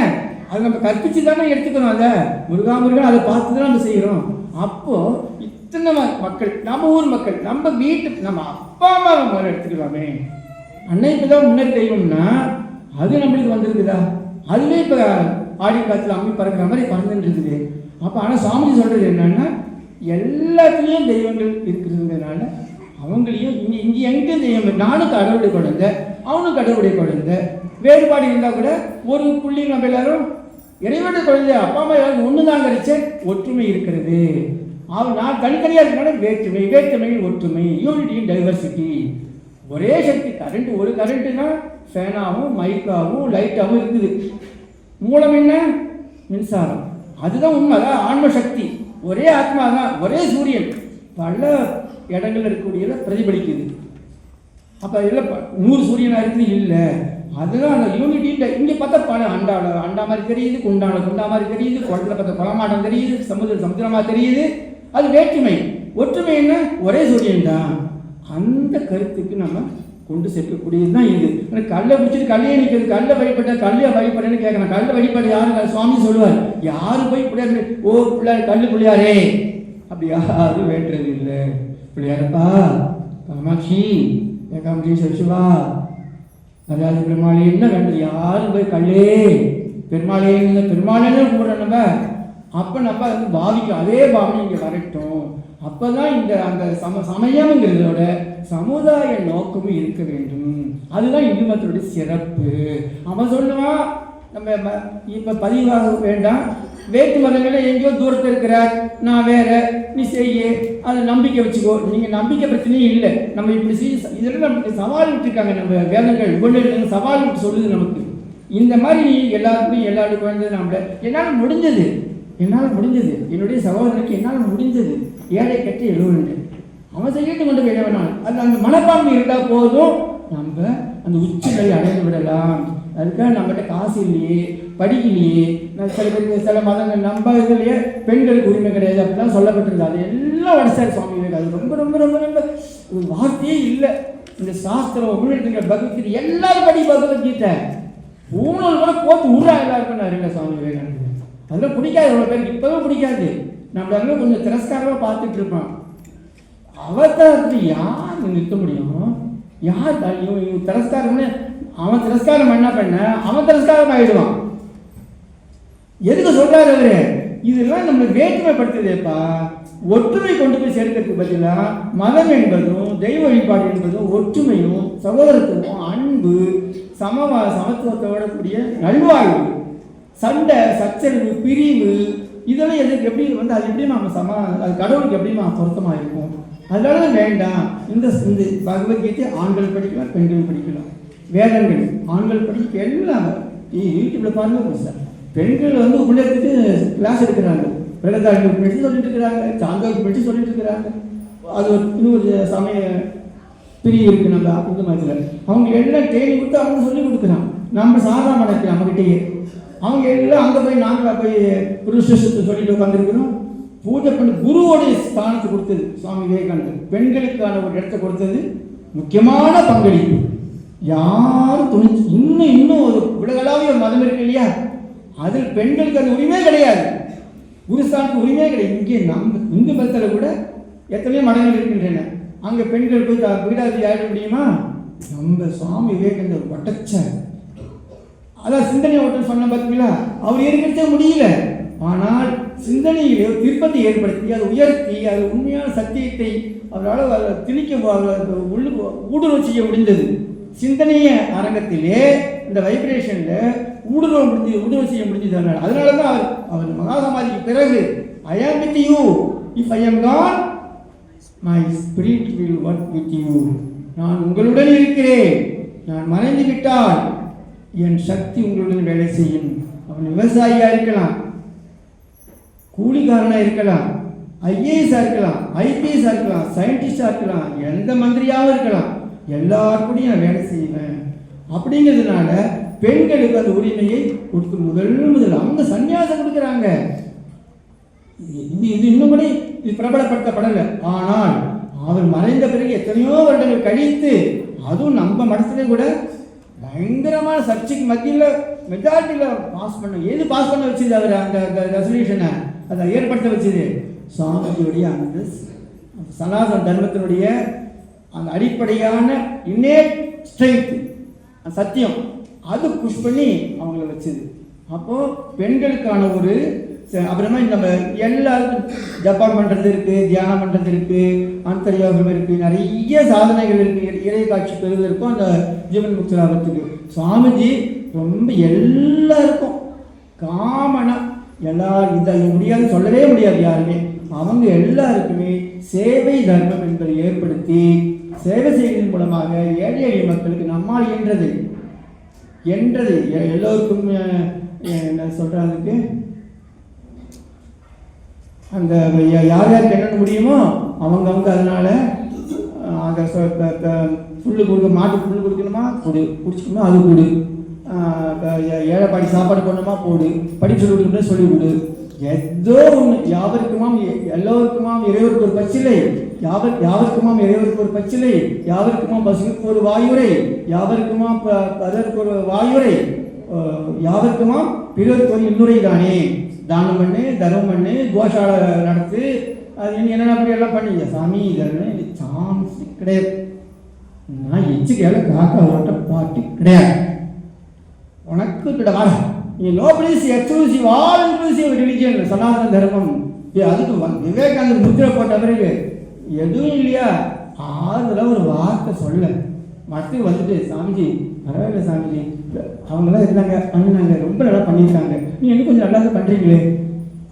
அதை நம்ம கற்பிச்சு தானே எடுத்துக்கிறோம். அதை முருகன் அதை பார்த்து தான் நம்ம செய்கிறோம். அப்போது இத்தனை மக்கள், நம்ம ஊர் மக்கள், நம்ம வீட்டு நம்ம அப்பா அம்மா முதல்ல எடுத்துக்கலாமே. அன்னைக்கு தான் முன்னாடி தெய்வம்னா அது நம்மளுக்கு வந்துருக்குதா? அதுவே இப்போ ஆடி காற்றுல அம்மி பறக்கிற மாதிரி பறந்துட்டு இருக்குது. அப்போ ஆனால் சாமி சொல்கிறது என்னன்னா, எல்லாத்துலேயும் தெய்வங்கள் இருக்கிறதுனால அவங்களையும் இங்கே எங்கேயும் தெய்வம், நானும் கடவுளுடைய குழந்தை, அவனும் கடவுளுடைய குழந்தை. வேறுபாடு இருந்தால் கூட ஒரு புள்ளி நம்ம எல்லாரும் இறைவனுடைய குழந்தை, அப்பா அம்மா எல்லாரும் ஒன்று தான் கிடைச்ச ஒற்றுமை இருக்கிறது. நான் தனித்தனியாக இருக்கனால வேற்றுமை, வேற்றுமையில் ஒற்றுமை, யூனிட்டி இன் டைவர்சிட்டி. ஒரே சக்தி கரண்ட், ஒரு கரண்ட்டுனா ஃபேனாகவும் மைக்காகவும் லைட்டாகவும் இருக்குது. மூலம் என்ன? மின்சாரம். அதுதான் உண்மை. அதான் ஆன்ம சக்தி. ஒரே ஆத்மா தான், ஒரே சூரியன் பல இடங்கள் இருக்கக்கூடிய பிரதிபலிக்குது. அப்போ இல்லை 100 சூரியனாக இருக்குது இல்லை. அதுதான் அந்த யூனிட்டி. இங்கே பார்த்தா பல அண்டா மாதிரி தெரியுது, குண்டா மாதிரி தெரியுது, குளத்தில் பார்த்தா குளமாட்டம் தெரியுது, சமுத்திரமாக தெரியுது. அது வேற்றுமை. ஒற்றுமை என்ன? ஒரே சூரியன் தான். அந்த கருத்துக்கு நம்ம கொண்டு சேர்க்கக்கூடியது தான் இது. கல்லை பிடிச்சிட்டு கல்லையே நிற்கிறது, கல்லை வழிபட்ட கல்லையை வழிபடுன்னு கேட்கணும். கல்லை வழிபாடு யாரு? சுவாமி சொல்லுவார். யாரு போய் பிள்ளையாரு, ஓ பிள்ளையார் கல்லு பிள்ளையாரே அப்படி யாரும் வேண்டுறது இல்லை. பிள்ளையாரப்பா, காமாட்சி, ஏகாம்பரி, சிவா, அதாவது பெருமாளே என்ன வேண்டது? யாரும் போய் கல்லே பெருமாளே பெருமாளே கூப்பிடுறோம் நம்ம. அப்போ நம்ம வந்து பாவிக்கும். அதே பாவனை இங்கே வரட்டும். அப்போ தான் இந்த அந்த சமயங்கிறதோட சமுதாய நோக்கமும் இருக்க வேண்டும். அதுதான் இந்து மதத்துடைய சிறப்பு. அவன் சொல்லுவான், நம்ம இப்போ பதிவாக வேண்டாம், வேற்று மதங்களில் எங்கேயோ தூரத்தில் இருக்கிறார், நான் வேற, நீ செய்ய, அதை நம்பிக்கை வச்சுக்கோ. நீங்கள் நம்பிக்கை பிரச்சனையும் இல்லை. நம்ம இப்படி இதெல்லாம் நமக்கு சவால் விட்டுருக்காங்க. நம்ம வேதங்கள் ஒவ்வொரு சவால் விட்டு சொல்லுது நமக்கு. இந்த மாதிரி நீ எல்லாருக்கும் வந்து நம்மள என்னால் முடிஞ்சது, என்னுடைய சகோதரனுக்கு என்னால் முடிஞ்சது, ஏழை கட்டி எழுவண்டு அவன் செய்யிட்டு கொண்டு போயிட வேணாம். அது அந்த மனப்பான்மை இருந்தால் போதும், நம்ம அந்த உச்சிகளை அடைந்து விடலாம். அதுக்காக நம்மகிட்ட காசு இல்லையே, படிக்கலையே, சில பேருக்கு சில மதங்கள் நம்ம இதுலையே பெண்களுக்கு உரிமை கிடையாது அப்படிலாம் சொல்லப்பட்டிருக்கு. அது எல்லாம் உடச்சார் சுவாமி விவேக். அது ரொம்ப ரொம்ப ரொம்ப ரொம்ப வார்த்தையே இல்லை. இந்த சாஸ்திரம் உபநிடத்துங்கிற பகவத்கீதை எல்லாரும் படி பகவத்கீதை ஊழல் கூட போட்டு ஊரா எல்லாருக்கும் நான் இல்லை சுவாமி விவேகானந்தர். அதெல்லாம் பிடிக்காது எவ்வளோ பேருக்கு, இப்போவே பிடிக்காது. நம்மளால கொஞ்சம் திரஸ்காரமாக பார்த்துட்டு இருப்பான். அவதாரத்தில் யார் நிறுத்த முடியும்? யார் இவன் திரஸ்காரம்னு அவன் திரஸ்காரம் பண்ண அவன் திரஸ்காரம் ஆகிடுவான். எதுக்கு சொல்றாரு அவரு? இதெல்லாம் நம்மளை வேற்றுமைப்படுத்துதேப்பா. ஒற்றுமை கொண்டு போய் சேர்க்கிறதுக்கு பதிலாக மதம் என்பதும் தெய்வ வழிபாடு என்பதும் ஒற்றுமையும் சகோதரத்துவம் அன்பு சமத்துவத்தோட கூடிய நல்வாழ்வு, சண்டை சச்சரவு பிரிவு இதெல்லாம் எதுக்கு? எப்படி வந்து அது எப்படி நம்ம அது கடவுளுக்கு எப்படி பொருத்தமாக இருக்கும்? அதனால வேண்டாம். இந்த பகவத்கீதை ஆண்கள் படிக்கலாம், பெண்கள் படிக்கலாம். வேதங்கள் ஆண்கள் படிக்க எல்லாம் யூடியூப்ல பாருங்க சார். பெண்கள் வந்து உள்ளத்துக்கு கிளாஸ் எடுக்கிறாங்க, பிரகதாளுக்கு பற்றி சொல்லிட்டு இருக்கிறாங்க, சாந்தோக்கு பற்றி சொல்லிட்டு இருக்கிறாங்க. அது இன்னொரு சமய பிரிவு இருக்கு நம்ம இந்த மாதிரி. அவங்க எல்லாம் தேடி கொடுத்து அவங்க சொல்லி கொடுக்குறாங்க. நம்ம சாதாரண நடக்கிறோம் நம்மகிட்டயே. அவங்க எல்லாம் அங்கே போய் நாங்கள் போய் புருஷத்தை சொல்லிட்டு உட்காந்துருக்கிறோம். பூஜை பண்ணி குருவோடைய ஸ்தானத்தை கொடுத்தது சுவாமி விவேகானந்தர். பெண்களுக்கான ஒரு இடத்தை கொடுத்தது முக்கியமான பங்களிப்பு. யாரும் துணிச்சு இன்னும் ஒரு உலகளாவிய ஒரு மதம் இருக்கு இல்லையா, அதில் பெண்களுக்கு அந்த உரிமை கிடையாது, குருஸ்தானுக்கு உரிமை கிடையாது. இங்கே நம்ம இந்து மதத்தில் கூட எத்தனையோ மடங்கள் இருக்கின்றன. அங்கே பெண்கள் போய் வீடாதி ஆயிட முடியுமா? நம்ம சுவாமி விவேகானந்தர் ஒட்டச்ச அதான் சிந்தனை ஓட்டம் சொன்ன பார்த்தீங்களா, அவர் ஏற்படுத்த முடியல. ஆனால் சிந்தனையிலே திருப்பத்தை ஏற்படுத்தி அதை உயர்த்தி அது உண்மையான சத்தியத்தை அவரால் திணிக்க ஊடுருவ செய்ய முடிந்தது. சிந்தனைய அரங்கத்திலே இந்த வைப்ரேஷனில் ஊடுருவ செய்ய முடிஞ்சது. அதனால தான் அவர் மகாசமாதிக்கு பிறகு ஐ ஆம் with you, if I am gone my spirit will work with you. நான் உங்களுடன் இருக்கிறேன், நான் மறைந்து விட்டால் என் சக்தி உங்களுடன் வேலை செய்யும். அவன் விவசாயியாக இருக்கலாம், கூலிக்காரனாக இருக்கலாம், ஐஏஎஸ்ஸாக இருக்கலாம், ஐபிஎஸ்ஸாக இருக்கலாம், சயின்டிஸ்டாக இருக்கலாம், எந்த மந்திரியாகவும் இருக்கலாம், எல்லாருக்கூடையும் நான் வேலை செய்வேன். அப்படிங்கிறதுனால பெண்களுக்கு அந்த உரிமையை கொடுத்து முதல் அவங்க சன்னியாசம் கொடுக்குறாங்க. இது இன்னும் கூட இது பிரபலப்படுத்தப்படலை. ஆனால் அவர் மறைந்த பிறகு எத்தனையோ வருடங்கள் கழித்து அதுவும் நம்ம மனசுல கூட பயங்கரமான சர்ச்சைக்கு மத்தியில் மெஜாரிட்டியில் பாஸ் பண்ண வச்சது அவர் அந்த ரெசல்யூஷனை அதை ஏற்படுத்த வச்சது சுவாமிஜியுடைய அந்த சனாதன தர்மத்தினுடைய அந்த அடிப்படையான இன்னேட் ஸ்ட்ரென்த் சத்தியம் அது புஷ் பண்ணி அவங்கள வச்சது. அப்போது பெண்களுக்கான ஒரு அப்புறமா நம்ம எல்லாருக்கும் ஜப்பான் பண்ணுறது இருக்குது, தியானம் பண்ணுறது இருக்குது, அந்தர்யோகம் இருக்குது, நிறைய சாதனைகள் இருக்குது. இறை காட்சி பெறுவதற்கும் அந்த ஜீவன் முக்தராகிறதுக்கு சுவாமிஜி ரொம்ப எல்லாருக்கும் காமனாக இதை முடியாது சொல்லவே முடியாது யாருமே. அவங்க எல்லாருக்குமே சேவை தர்மம் என்பதை ஏற்படுத்தி சேவை செய்வதன் மூலமாக ஏழை எளிய மக்களுக்கு நம்மால் என்றது எல்லோருக்கும் என்ன சொல்கிறதுக்கு அந்த யாருக்கு என்னென்ன முடியுமோ அவங்க அதனால் அந்த புல்லு கொடுக்க மாட்டுக்கு புல்லு கொடுக்கணுமா கொடு, குடிச்சிக்கணுமா அது கொடு, ஏழைப்பாடி சாப்பாடு போடணுமா போடு, படிப்பு சொல்லி கொடுக்கணும் சொல்லி கொடு. ஏதோ ஒன்று யாவருக்குமாம் எல்லோருக்குமாம் இறைவருக்கு ஒரு பச்சிலை, யாவருக்குமாம் இறைவருக்கு ஒரு பச்சிலை, யாவருக்குமாம் பசுக்கு ஒரு வாயுரை, யாவருக்குமாம் பதற்கு ஒரு வாயுரை, யாவருக்குமாம் பிறருக்கு ஒரு இன்னுரை தானே. தானம் பண்ணு, தர்மம் பண்ணு, கோஷாலை நடத்து, அது என்னென்ன அப்படி எல்லாம் பண்ணீங்க சாமி. இதெல்லாம் சான்ஸ் கிடையாது. நான் எச்சுக்கையால காக்கா ஓட்ட பாட்டு கிடையாது. உனக்கு கிடையாது. நீ no please exclusive all inclusive religion Sanatana தர்மம். அதுக்கு விவேகானந்தர் முத்திரை போட்ட பிறகு எதுவும் இல்லையா, ஆறுதலாக ஒரு வார்த்தை சொல்ல மட்டும் வந்துட்டு சாமிஜி பரவாயில்ல சாமிஜி அவங்களாம் இருந்தாங்க பண்ணினாங்க ரொம்ப நல்லா பண்ணியிருக்காங்க, நீ இன்னும் கொஞ்சம் நல்லா பண்ணுறீங்களே.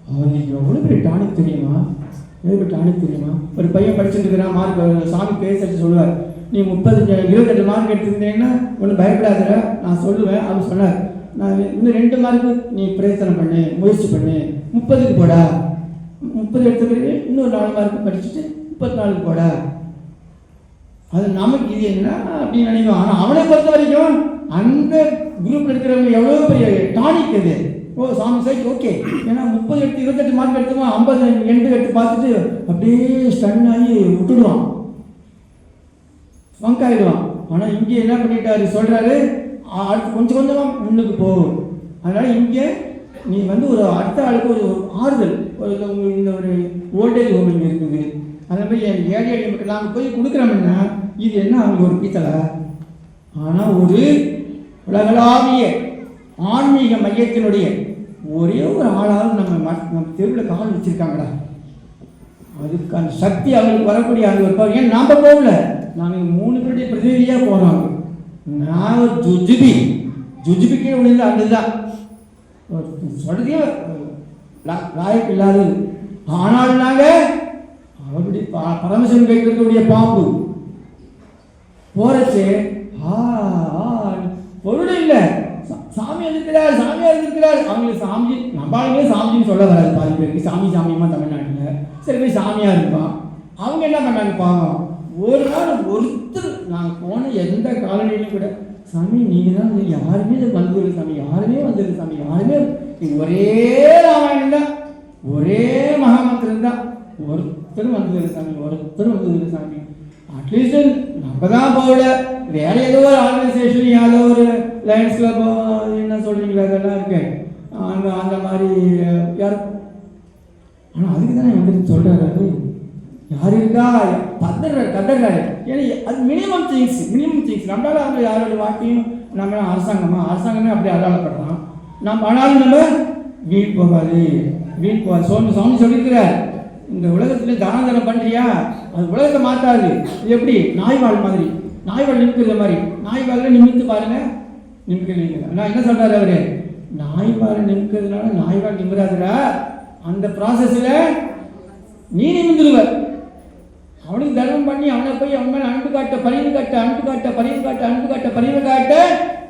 அவங்களுக்கு எவ்வளோ பெரிய டானிக் தெரியுமா, எவ்வளோ பெரிய டானிக் தெரியுமா. ஒரு பையன் படிச்சுட்டு இருக்கிறான், மார்க் சாமி பேசிட்டு சொல்லுவார், நீ 28 மார்க் எடுத்துருந்தீங்கன்னா ஒன்றும் பயப்படாத நான் சொல்லுவேன். அவர் சொன்னார், நான் இன்னும் 2 மார்க்கு நீ பிரயத்தனை பண்ணு, முயற்சி பண்ணு, 30க்கு போடா, 30 எடுத்த பிறகு இன்னொரு 4 மார்க்கு படிச்சுட்டு 34க்கு போடா. அது நமக்கு இது என்ன அப்படின்னு நினைக்கும். ஆனால் அவனை பொறுத்த வரைக்கும் அந்த குரூப்பில் இருக்கிறவங்க எவ்வளோ பெரிய டானிக் அது. ஓ சாமி சைட் ஓகே, ஏன்னா 30 எடுத்து 28 மார்க் எடுத்துமா 50 80 எடுத்து பார்த்துட்டு அப்படியே ஸ்டன் ஆகி விட்டுடுவான், ஃபங்க் ஆகிடுவான். ஆனால் இங்கே என்ன பண்ணிட்டாரு சொல்கிறாரு, அடுத்து கொஞ்சம் கொஞ்சமாக முன்னுக்கு போகும். அதனால் இங்கே நீ ஒரு அடுத்த ஆளுக்கு ஒரு ஆறுதல், இந்த ஒரு ஓல்டேஜ் ஹோம் இங்கே இருக்குது. அதே மாதிரி ஏழை எளிய மக்கள் நாங்கள் போய் கொடுக்குறோம்னா இது என்ன அவங்க ஒரு பீத்தலை. ஆனால் ஒரு உலகளாவிய ஆன்மீக மையத்தினுடைய ஒரே ஒரு ஆளாவது நம்ம தெருவில் கால் வச்சுருக்காங்கடா. அதுக்கு அந்த சக்தி அவங்களுக்கு வரக்கூடிய அது ஒரு ஏன் நாம் போகல, நாங்கள் 3 பேருடைய பிரதிநிதியாக போகிறோம். நான் ஒரு ஜுஜுபிக்கே விழுந்து அதுதான் சொல்றதே லாயக்கு இல்லாதது. ஆனால் நாங்கள் அவருடைய பரமசிவன் கைக்கூடிய பாம்பு போறச்சு பொருள் இல்லை, சாமி இருக்கிறார் அவங்களுக்கு சாமி நம்பாளுங்களே சாமின்னு சொல்ல வராது. பாதி பேருக்கு சாமியம்மா தமிழ்நாட்டில் சரி போய் சாமியாக இருப்பான். அவங்க என்ன பண்ணாங்க பாவம், ஒரு நாள் ஒருத்தர் நாங்கள் போன எந்த காலனிலையும் கூட சாமி நீங்கள் தான் யாருமே வந்துரு சாமி, யாருமே வந்துரு சாமி, யாருமே ஒரே ராமாயணம் தான், ஒரே மகாமந்திரம் தான், ஒருத்தரும் வந்துரு சாமி, ஒருத்தரும் வந்துரு சாமி. அட்லீஸ்ட் நம்ம தான் போகல, வேற ஏதோ ஒரு ஆர்கனைசேஷன் ஏதோ ஒரு லயன்ஸ் கிளப் என்ன சொல்கிறீங்களா அதெல்லாம் இருக்கு அந்த மாதிரி யாரும். ஆனால் அதுக்கு தானே வந்து சொல்கிறாரு யார் இருக்கா கதறாரு. ஏன்னா அது மினிமம் திங்ஸ் நம்மளால அவங்க யாரோட வாக்கியும் நம்ம அரசாங்கமே அப்படி அடையாளப்படுறோம். ஆனாலும் நம்ம வீண் போகாது. சுவாமி சொல்லியிருக்கிறார், இந்த உலகத்தில் தானம் பண்ணுறியா அது உலகத்தை மாற்றாது. இது எப்படி நாய்வாள் மாதிரி, நாய்வாள் நிமிக்கிற மாதிரி, நாய்வாளில் நிமித்து பாருங்க நிமிக்கிறீங்க. நான் என்ன சொல்றாரு அவரு, நாய்வாள் நிமிக்கிறதுனால நாய்வாள் நிமிராதுரா, அந்த ப்ராசஸில் நீ நிமிந்துருவ. அவனுக்கு தர்மம் பண்ணி அவனை போய் அவன் மேலே அன்பு காட்ட பரிவு காட்ட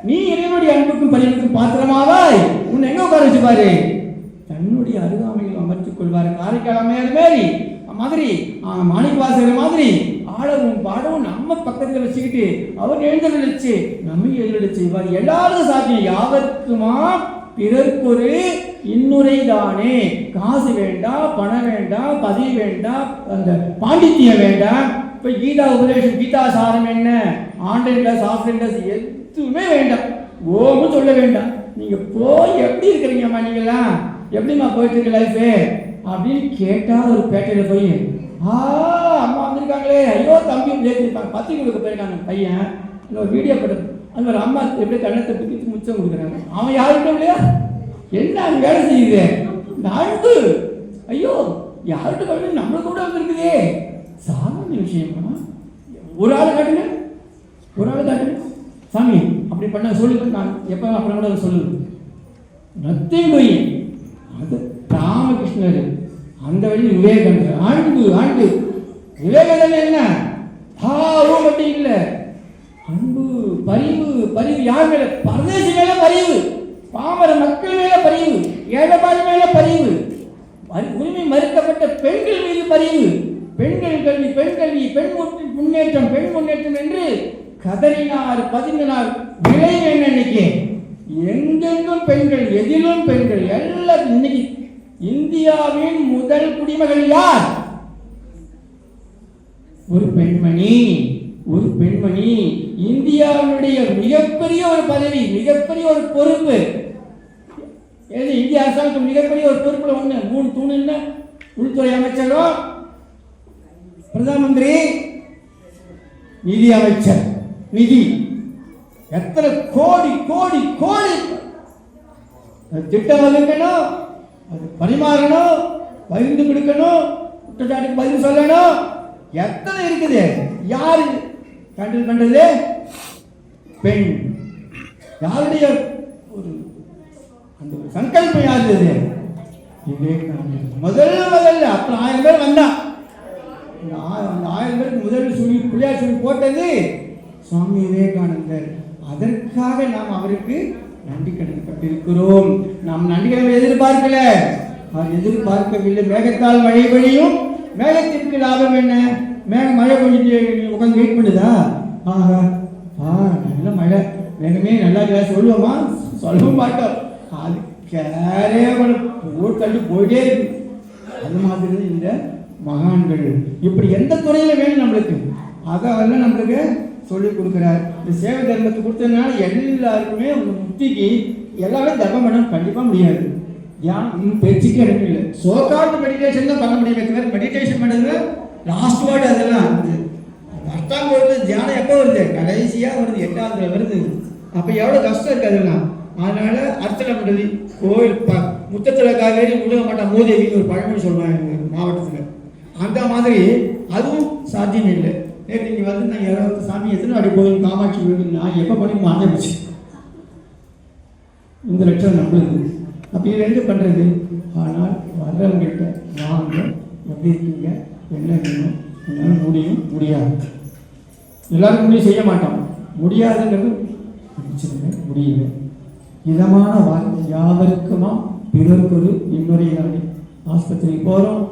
நீ இறைவனுடைய அன்புக்கும் பரிவுக்கும் பாத்திரமாவாய். உன்னை எங்க உட்கார வச்சுப்பாரு, தன்னுடைய அருகாமையில் அமர்த்திக் கொள்வார். காரைக்கால் அம்மையார் மாதிரி மாணிக்க வாசகர் மாதிரி ஆடவும் பாடவும் நம்ம பக்கத்தில் வச்சுக்கிட்டு அவர் எழுந்தருளிச்சு நம்ம எழுந்தருளி செய்வார். எல்லாரும் சாத்தியம் யாவருக்குமா பிறர்க்கொரு இன்னுரை தானே. காசு வேண்டாம், பணம் வேண்டாம், பதவி வேண்டாம், அந்த பாண்டித்யம் வேண்டாம். இப்போ கீதா உபதேசம், கீதா சாரம் என்ன, ஆன்லைன் கிளாஸ், ஆஃப்லைன் கிளாஸ் எதுவுமே வேண்டாம். ஓமும் சொல்ல வேண்டாம். நீங்கள் போய் எப்படி இருக்கிறீங்கம்மா, நீங்களாம் எப்படிம்மா போயிட்டு இருக்க லைஃபு அப்படின்னு கேட்டால் ஒரு பேட்டையில் போய் அம்மா வந்திருக்காங்களே, ஐயோ தம்பி ஏற்றிருப்பாங்க, பத்திரிக்கை கொடுக்க போயிருக்காங்க பையன், இல்லை ஒரு வீடியோ படம், அந்த ஒரு அம்மா எப்படி கண்ணத்தை பிடிச்சி முச்சம் கொடுக்குறாங்க. அவன் யாருக்கும் இல்லையா, என்ன அங்கே வேலை செய்யுது இந்த அன்பு. ஐயோ யார்கிட்ட வந்து நம்மளை கூட வந்துருக்குதே, சாதாரண விஷயமா. ஒரு ஆள் காட்டுங்க, ஒரு ஆள் காட்டுங்க சாமி அப்படி பண்ண சொல்லுங்க. நான் எப்போ அப்புறம் கூட சொல்லுங்க. Nothing doing. அது ராமகிருஷ்ணர், அந்த வழி விவேகானந்தர். அன்பு அன்பு. விவேகானந்தர் என்ன மட்டும் இல்லை, அன்பு, பரிவு. பரிவு யார் மேல? பரதேசி மேல பரிவு, பாமர மக்கள் மேல பரிவு, ஏழைப்பாடு மேல பரிவு, உரிமை மறுக்கப்பட்ட பெண்கள் மீது பரிவு, பெண்கள் கல்வி, பெண் கல்வி, பெண் முன்னேற்றம், பெண் முன்னேற்றம் என்று கதறினார், பதினார். விளைவு என்ன? இன்னைக்கு எங்கெங்கும் பெண்கள், எதிலும் பெண்கள், எல்லாரும். இன்னைக்கு இந்தியாவின் முதல் குடிமகள் யார்? ஒரு பெண்மணி. ஒரு பெண்மணி. இந்தியாவுடைய மிகப்பெரிய ஒரு பதவி, மிகப்பெரிய ஒரு பொறுப்பு. இந்திய அரசாங்கத்துக்கு மிகப்பெரிய ஒரு பொறுப்புல ஒண்ணு, 3 தூண் என்ன? உள்துறை அமைச்சரும், பிரதம மந்திரி, நிதி அமைச்சர். நிதி எத்தனை கோடி கோடி கோடி திட்டம் வகுக்கணும், அது பரிமாறணும், பகிர்ந்து கொடுக்கணும், குற்றச்சாட்டுக்கு பதில் சொல்லணும், எத்தனை இருக்குது. யாரு கண்டில் பண்றது? பெண். யாருடைய ஒரு அந்த ஒரு சங்கல்பம் யாரு? முதல்ல அப்புறம் 1000 பேர் வந்தான். அந்த 1000 பேருக்கு முதல் பிள்ளையார் சொல்லி போட்டது சுவாமி விவேகானந்தர். அதற்காக நாம் அவருக்கு நன்றி கடன்பட்டிருக்கிறோம். நாம் நன்றி கடன் எதிர்பார்க்கல, அவர் எதிர்பார்க்கவில்லை. மேகத்தால் மழை பொழியும், மேகத்திற்கு லாபம் என்ன? மேகம் மழை பொழிஞ்சு உட்காந்து வெயிட் பண்ணுதா? ஆஹா நல்ல மழை, மேகமே நல்லா இல்லை சொல்லுவோமா? சொல்லவும் மாட்டோம். அது கேரே தள்ளி போயிட்டே இருக்கு. அது மாதிரி இந்த மகான்கள் இப்படி எந்த துறையில வேணும் நம்மளுக்கு, அதெல்லாம் நம்மளுக்கு சொல்லிக் கொடுக்குறார். இந்த சேவை தர்மத்தை கொடுத்ததுனால எல்லாருக்குமே முக்திக்கு எல்லாமே தர்மம் பண்ண கண்டிப்பாக முடியாது. தியானம் பேச்சுக்கு இடம் இல்லை. சோகால்டு மெடிடேஷன் தான் பண்ண முடியும். மெடிடேஷன் பண்ணுறது லாஸ்ட் வேர்டு. அதெல்லாம் அஷ்டாங்க வருது, தியானம் எப்போ வருது? கடைசியாக வருது, 8வது வருது. அப்போ எவ்வளோ கஷ்டம் இருக்குது அதெல்லாம். அதனால அர்ச்சனை பண்ணுறது, கோயில் முத்தத்தில் காவேரி முழுக மாட்டான் மூதேவின்னு ஒரு பழமொழி சொல்லுவாங்க எங்கள் மாவட்டத்தில். அந்த மாதிரி அதுவும் சாத்தியம் இல்லை. நேற்று நீங்கள் வந்து நான் யாராவது சாமி எத்தனை அடி கோயில் காமாட்சி கோயில் நான் எப்போ பண்ணி மாறிச்சு இந்த லட்சம் நம்மளுக்கு. அப்போ இது எங்கே பண்ணுறது? ஆனால் வர்றவங்கள்ட்ட வாங்க, எப்படி இருக்கீங்க, என்ன வேணும், என்னால் முடியும், முடியாது. எல்லாருக்கும் முடியும் செய்ய மாட்டோம். முடியாதுங்கிறது முடியல. இதமான வார்த்தை யாவருக்குமா பிறர்க்கொரு இன்னொரு நாடு. ஆஸ்பத்திரிக்கு போகிறோம்,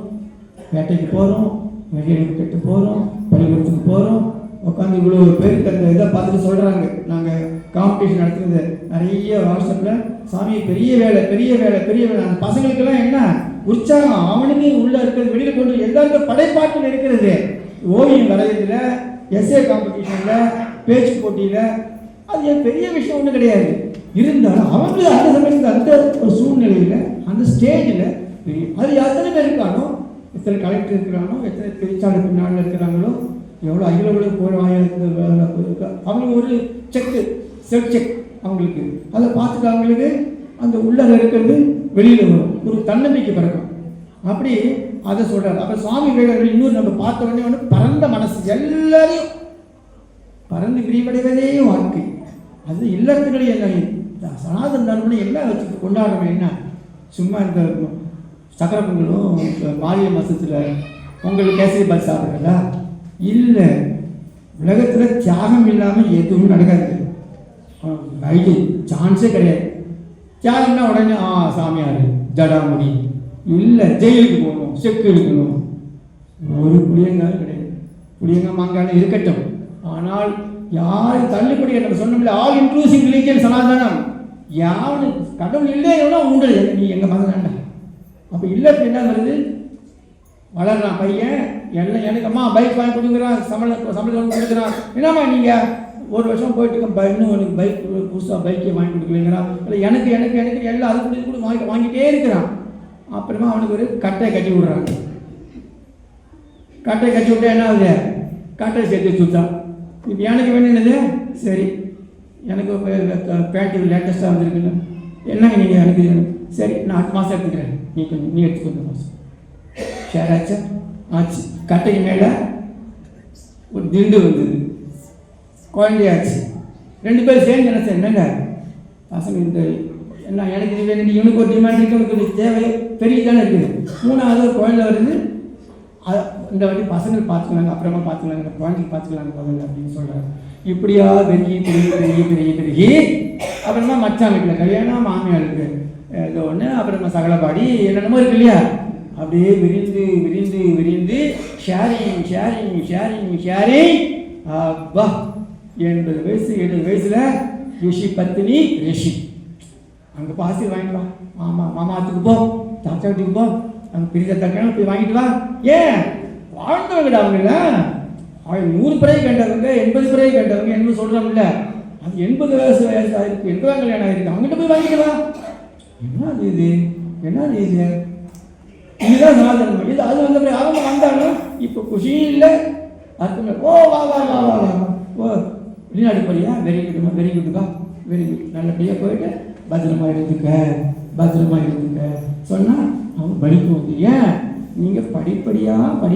வேட்டைக்கு போகிறோம், வெளியிட்டு போகிறோம், பள்ளிக்கூடத்துக்கு போகிறோம், உட்காந்து இவ்வளோ பேருக்கு அந்த இதை பார்த்துட்டு சொல்கிறாங்க. நாங்கள் காம்படிஷன் நடத்துறது நிறைய வாட்ஸ்அப்பில், சாமி பெரிய வேலை பெரிய வேலை பெரிய வேலை. அந்த பசங்களுக்கெல்லாம் என்ன உற்சாகம், அவனுக்கு உள்ளே இருக்கிறது வெளியில் கொண்டு எல்லாருக்கும் படைப்பாற்றல் இருக்கிறது. ஓவியம் வரையறதுல, எஸ்ஏ காம்படிஷனில், பேச்சு போட்டியில், அது பெரிய விஷயம் ஒன்றும் கிடையாது. இருந்தாலும் அவங்களுக்கு அந்த சமயத்தில் அந்த ஒரு சூழ்நிலையில் அந்த ஸ்டேஜில் அது எத்தனை பேர் இருக்கானோ, எத்தனை கலெக்டர் இருக்கிறானோ, எத்தனை பேச்சாளர் பின்னால் இருக்கிறாங்களோ, எவ்வளோ அகில உலக போராட்டம் அவங்களுக்கு ஒரு செக்கு செல்ஃப் செக் அவங்களுக்கு அதை பார்த்துட்டு அவங்களுக்கு அந்த உள்ளே இருக்கிறது வெளியில் வரும், ஒரு தன்னம்பிக்கை பிறக்கும். அப்படி அதை சொல்கிறார். அப்போ சுவாமி விவேகானந்தர் இன்னொரு நம்ம பார்த்த உடனே வந்து பரந்த மனசு, எல்லாரையும் பறந்து விரிவடைவதே வாழ்க்கை. அது இல்லத்துக்களே எல்லாம் சனாதன தர்மனை எல்லாம் வச்சுட்டு கொண்டாடுறோம். என்ன சும்மா இந்த சக்கரை பொங்கலும் மாரிய மாதத்தில் பொங்கல் கேசரி பால் சாப்பிட்றதா? இல்லை. உலகத்தில் தியாகம் இல்லாமல் எதுவும் நடக்காது. ஐடி சான்ஸே கிடையாது. தியாகம்னா உடனே சாமியார் ஜடாமுடி, இல்லை ஜெயிலுக்கு போகணும், செக்கு எடுக்கணும், ஒரு புளியங்காலும் கிடையாது. புளியங்கா மாங்காலும் இருக்கட்டும், ஆனால் யாரும் தள்ளுபடி நம்ம சொன்னோம்ல, ஆல் இன்க்ளூசிவ் ரிலீஜியன் சனாதனம். யாவனு கடவுள் இல்லைன்னா உண்டு, நீ எங்கள் மகன் வேண்டாம். அப்போ இல்லை என்ன வருது, வளர்றான் பையன், எல்லாம் எனக்கு அம்மா பைக் வாங்கி கொடுக்குறான், சம்பளம் கொடுக்குறான். என்னம்மா நீங்கள் ஒரு வருஷம் போயிட்டு இன்னும் எனக்கு பைக் புதுசாக பைக்கை வாங்கி கொடுக்கலைங்கிறான். இல்லை எனக்கு எனக்கு எனக்கு எல்லாம் அது கூட வாங்கிட்டே இருக்கிறான். அப்புறமா அவனுக்கு ஒரு கட்டை கட்டி விடுறாங்க. கட்டை கட்டி விட்டா என்ன ஆகுது, கட்டை சேர்த்து சுத்தான். இப்போ எனக்கு வேணுன்னது சரி, எனக்கு பேண்ட்டு லேட்டஸ்ட்டாக வந்துருக்குன்னு என்னங்க நீங்கள் எனக்கு சரி நான் அடுத்த மாதம் எடுத்துக்கிறேன், நீ எடுத்துக்கோ மாதம். ஷேர் ஆச்சா? ஆச்சு. கட்டைக்கு மேலே ஒரு திண்டு வந்தது, குழந்தையாச்சு. 2 பேரும் சேர்ந்து என்ன சார், என்னங்க பசங்க இந்த என்ன எனக்கு இது வேணும், இவனுக்கு ஒரு டிமாண்ட் இருக்குது, உனக்கு தேவை பெரிய தானே இருக்குது. 3வது ஒரு குழந்தை வருது. இந்த வாட்டி பசங்கள் பார்த்துக்கலாங்க, அப்புறமா பார்த்துக்கலாங்க, குழந்தைக்கு பார்த்துக்கலாங்க பசங்க அப்படின்னு சொல்கிறாங்க. இப்படியா பெருகி பெருகி அப்புறமா மச்சான் வீட்டில் கல்யாணம், மாமியாருக்கு ஏதோ ஒன்று, அப்புறமா சகலபாடி என்னென்னமோ இருக்கு இல்லையா, அப்படியே விரிந்து விரிந்து விரிந்து ஷேரிங் ஷேரிங் ஷேரிங் ஷேரிங். அப்பா 80 வயசு 70 வயசில் ரிஷி பத்தினி ரிஷி அங்கே பாசி வாங்கிட்டு வா, மாமாத்துக்கு போ, தாத்தா வீட்டுக்கு போ, அங்கே பெரிய தக்கான போய் வாங்கிட்டு வா. ஏன் வாழ்ந்தவங்கடா அவங்கள 100 பிறகு கேட்டவங்க 80 பிறகு கேட்டவங்க என்ன சொல்கிறோம்ல, அது 80 வயசு ஆயிருக்கு, 80 கல்யாணம் ஆயிருக்கு, அவங்ககிட்ட போய் வாங்கிட்டு வா. என்னது இது, என்னது இது, இதுதான் சாதனம். இது அது வந்த பிறகு அவங்க வந்தாலும் இப்போ குஷி இல்லை அர்த்தம். ஓ வா வா வா வா வா ஓ வெளிநாடு போறியா, வெரி குட்மா, வெரி குட்பா, வெரி குட், நல்லபடியாக போயிட்டு பத்திரமா இருந்துக்க சொன்னால் அவங்க படிப்பு வந்து. ஏன் நீங்கள் படிப்படியாக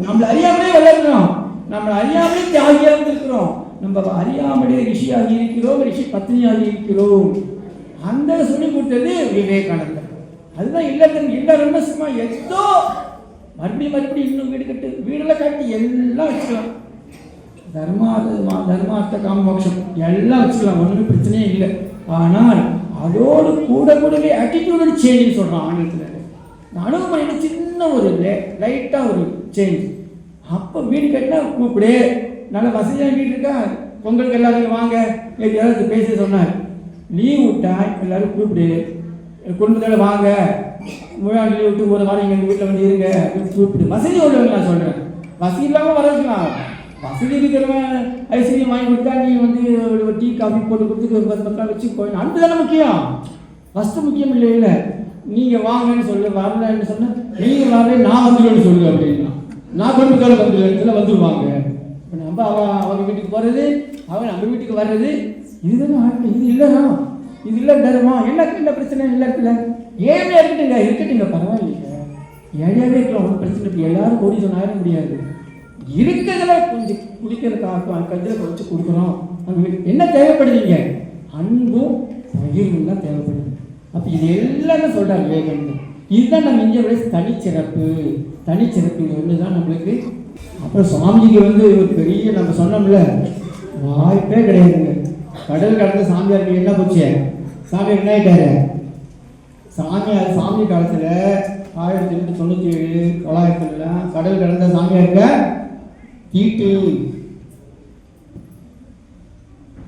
நம்மளை அறியாமலே வளர்க்கிறோம், நம்மளை அறியாமலே தியாகியாக இருந்திருக்கிறோம், நம்ம அறியாமலே ரிஷியாகி இருக்கிறோம், ரிஷி பத்னியாகி இருக்கிறோம். அந்த சொல்லி கொடுத்தது விவேகானந்தர். அதுதான் இல்லறன்னா சும்மா ஏதோ மறுபடியும் இன்னும் வீடு கட்டு, வீடெல்லாம் கட்டி எல்லாம் வச்சுக்கலாம், தர்மார்த்த காம மோட்சம் எல்லாம் வச்சுக்கலாம், ஒன்றுமே பிரச்சனையே இல்லை. ஆனால் அதோடு கூடவே ஆட்டிடியூட் சேஞ்சுன்னு சொல்கிறான் ஆங்கிலத்தில். அணுகுமுறையில சின்ன ஒரு லைட்டாக ஒரு சேஞ்ச். அப்போ வீடு கட்டினா கூப்பிடு, நல்ல வசதியான வீடு இருக்கா, பொங்கலுக்கு எல்லாரும் வாங்க, யாராவது பேச சொன்னார். லீவ் விட்டா எல்லாரும் கூப்பிடு, குடும்பத்தோடு வாங்க, முழாண்டு லீவ் விட்டு ஒரு வாரம் எங்கள் வீட்டில் வந்து இருங்க அப்படின்னு கூப்பிடு. வசதி உள்ளவங்க நான் சொல்கிறேன், வசதி இல்லாமல் வர வைக்கலாம். வசதி இருக்கிறவன் ஐஸ்கிரீம் வாங்கி கொடுத்தா நீ வந்து ஒரு டீ காஃபி போட்டு கொடுத்து ஒரு 10 நாள் வச்சு போயிடணும். அன்பு தானே முக்கியம், ஃபஸ்ட்டு முக்கியம் இல்லை. நீங்கள் வாங்கன்னு சொல்லு, வரலன்னு சொன்னால் நீங்கள் வரல நான் வந்துடுவேன்னு சொல்லு அப்படின்னா, நான் குடும்பத்தோட வந்துடுவாங்க. இப்போ நம்ம அவங்க வீட்டுக்கு போகிறது, அவங்க நம்ம வீட்டுக்கு வர்றது, இதுதானே ஆட்கள். இது இல்லைனா இது இல்லை தருமா, என்ன பிரச்சனை இல்லை இடத்துல ஏழையாக இருக்கட்டுங்க பரவாயில்லைங்க, ஏழையாகவே இருக்கலாம், ஒன்றும் பிரச்சனை இல்லை. எல்லாரும் கோடி சொன்னாலும் முடியாது, இருக்கிறதுல கொஞ்சம் குடிக்கிற கஞ்சில் குறைச்சி கொடுக்குறோம். அங்கே என்ன தேவைப்படுதுங்க, அன்பும் பகிர்வும் தான் தேவைப்படுது. அப்போ இது எல்லாமே சொல்கிறார் விவேகானந்தர். இதுதான் நம்ம இந்தியாவுடைய தனிச்சிறப்பு. இது ஒன்று தான் நம்மளுக்கு. அப்புறம் சுவாமிஜிக்கு வந்து ஒரு பெரிய நம்ம சொன்னோம்ல, வாய்ப்பே கிடையாதுங்க. கடல் கடந்த சாமியாருக்கு என்ன போச்சு, சாமியார் என்ன ஆகிட்டாரு, சாமி காலத்தில் 1897 900 கடல் கடந்த சாமியாருக்க தீட்டு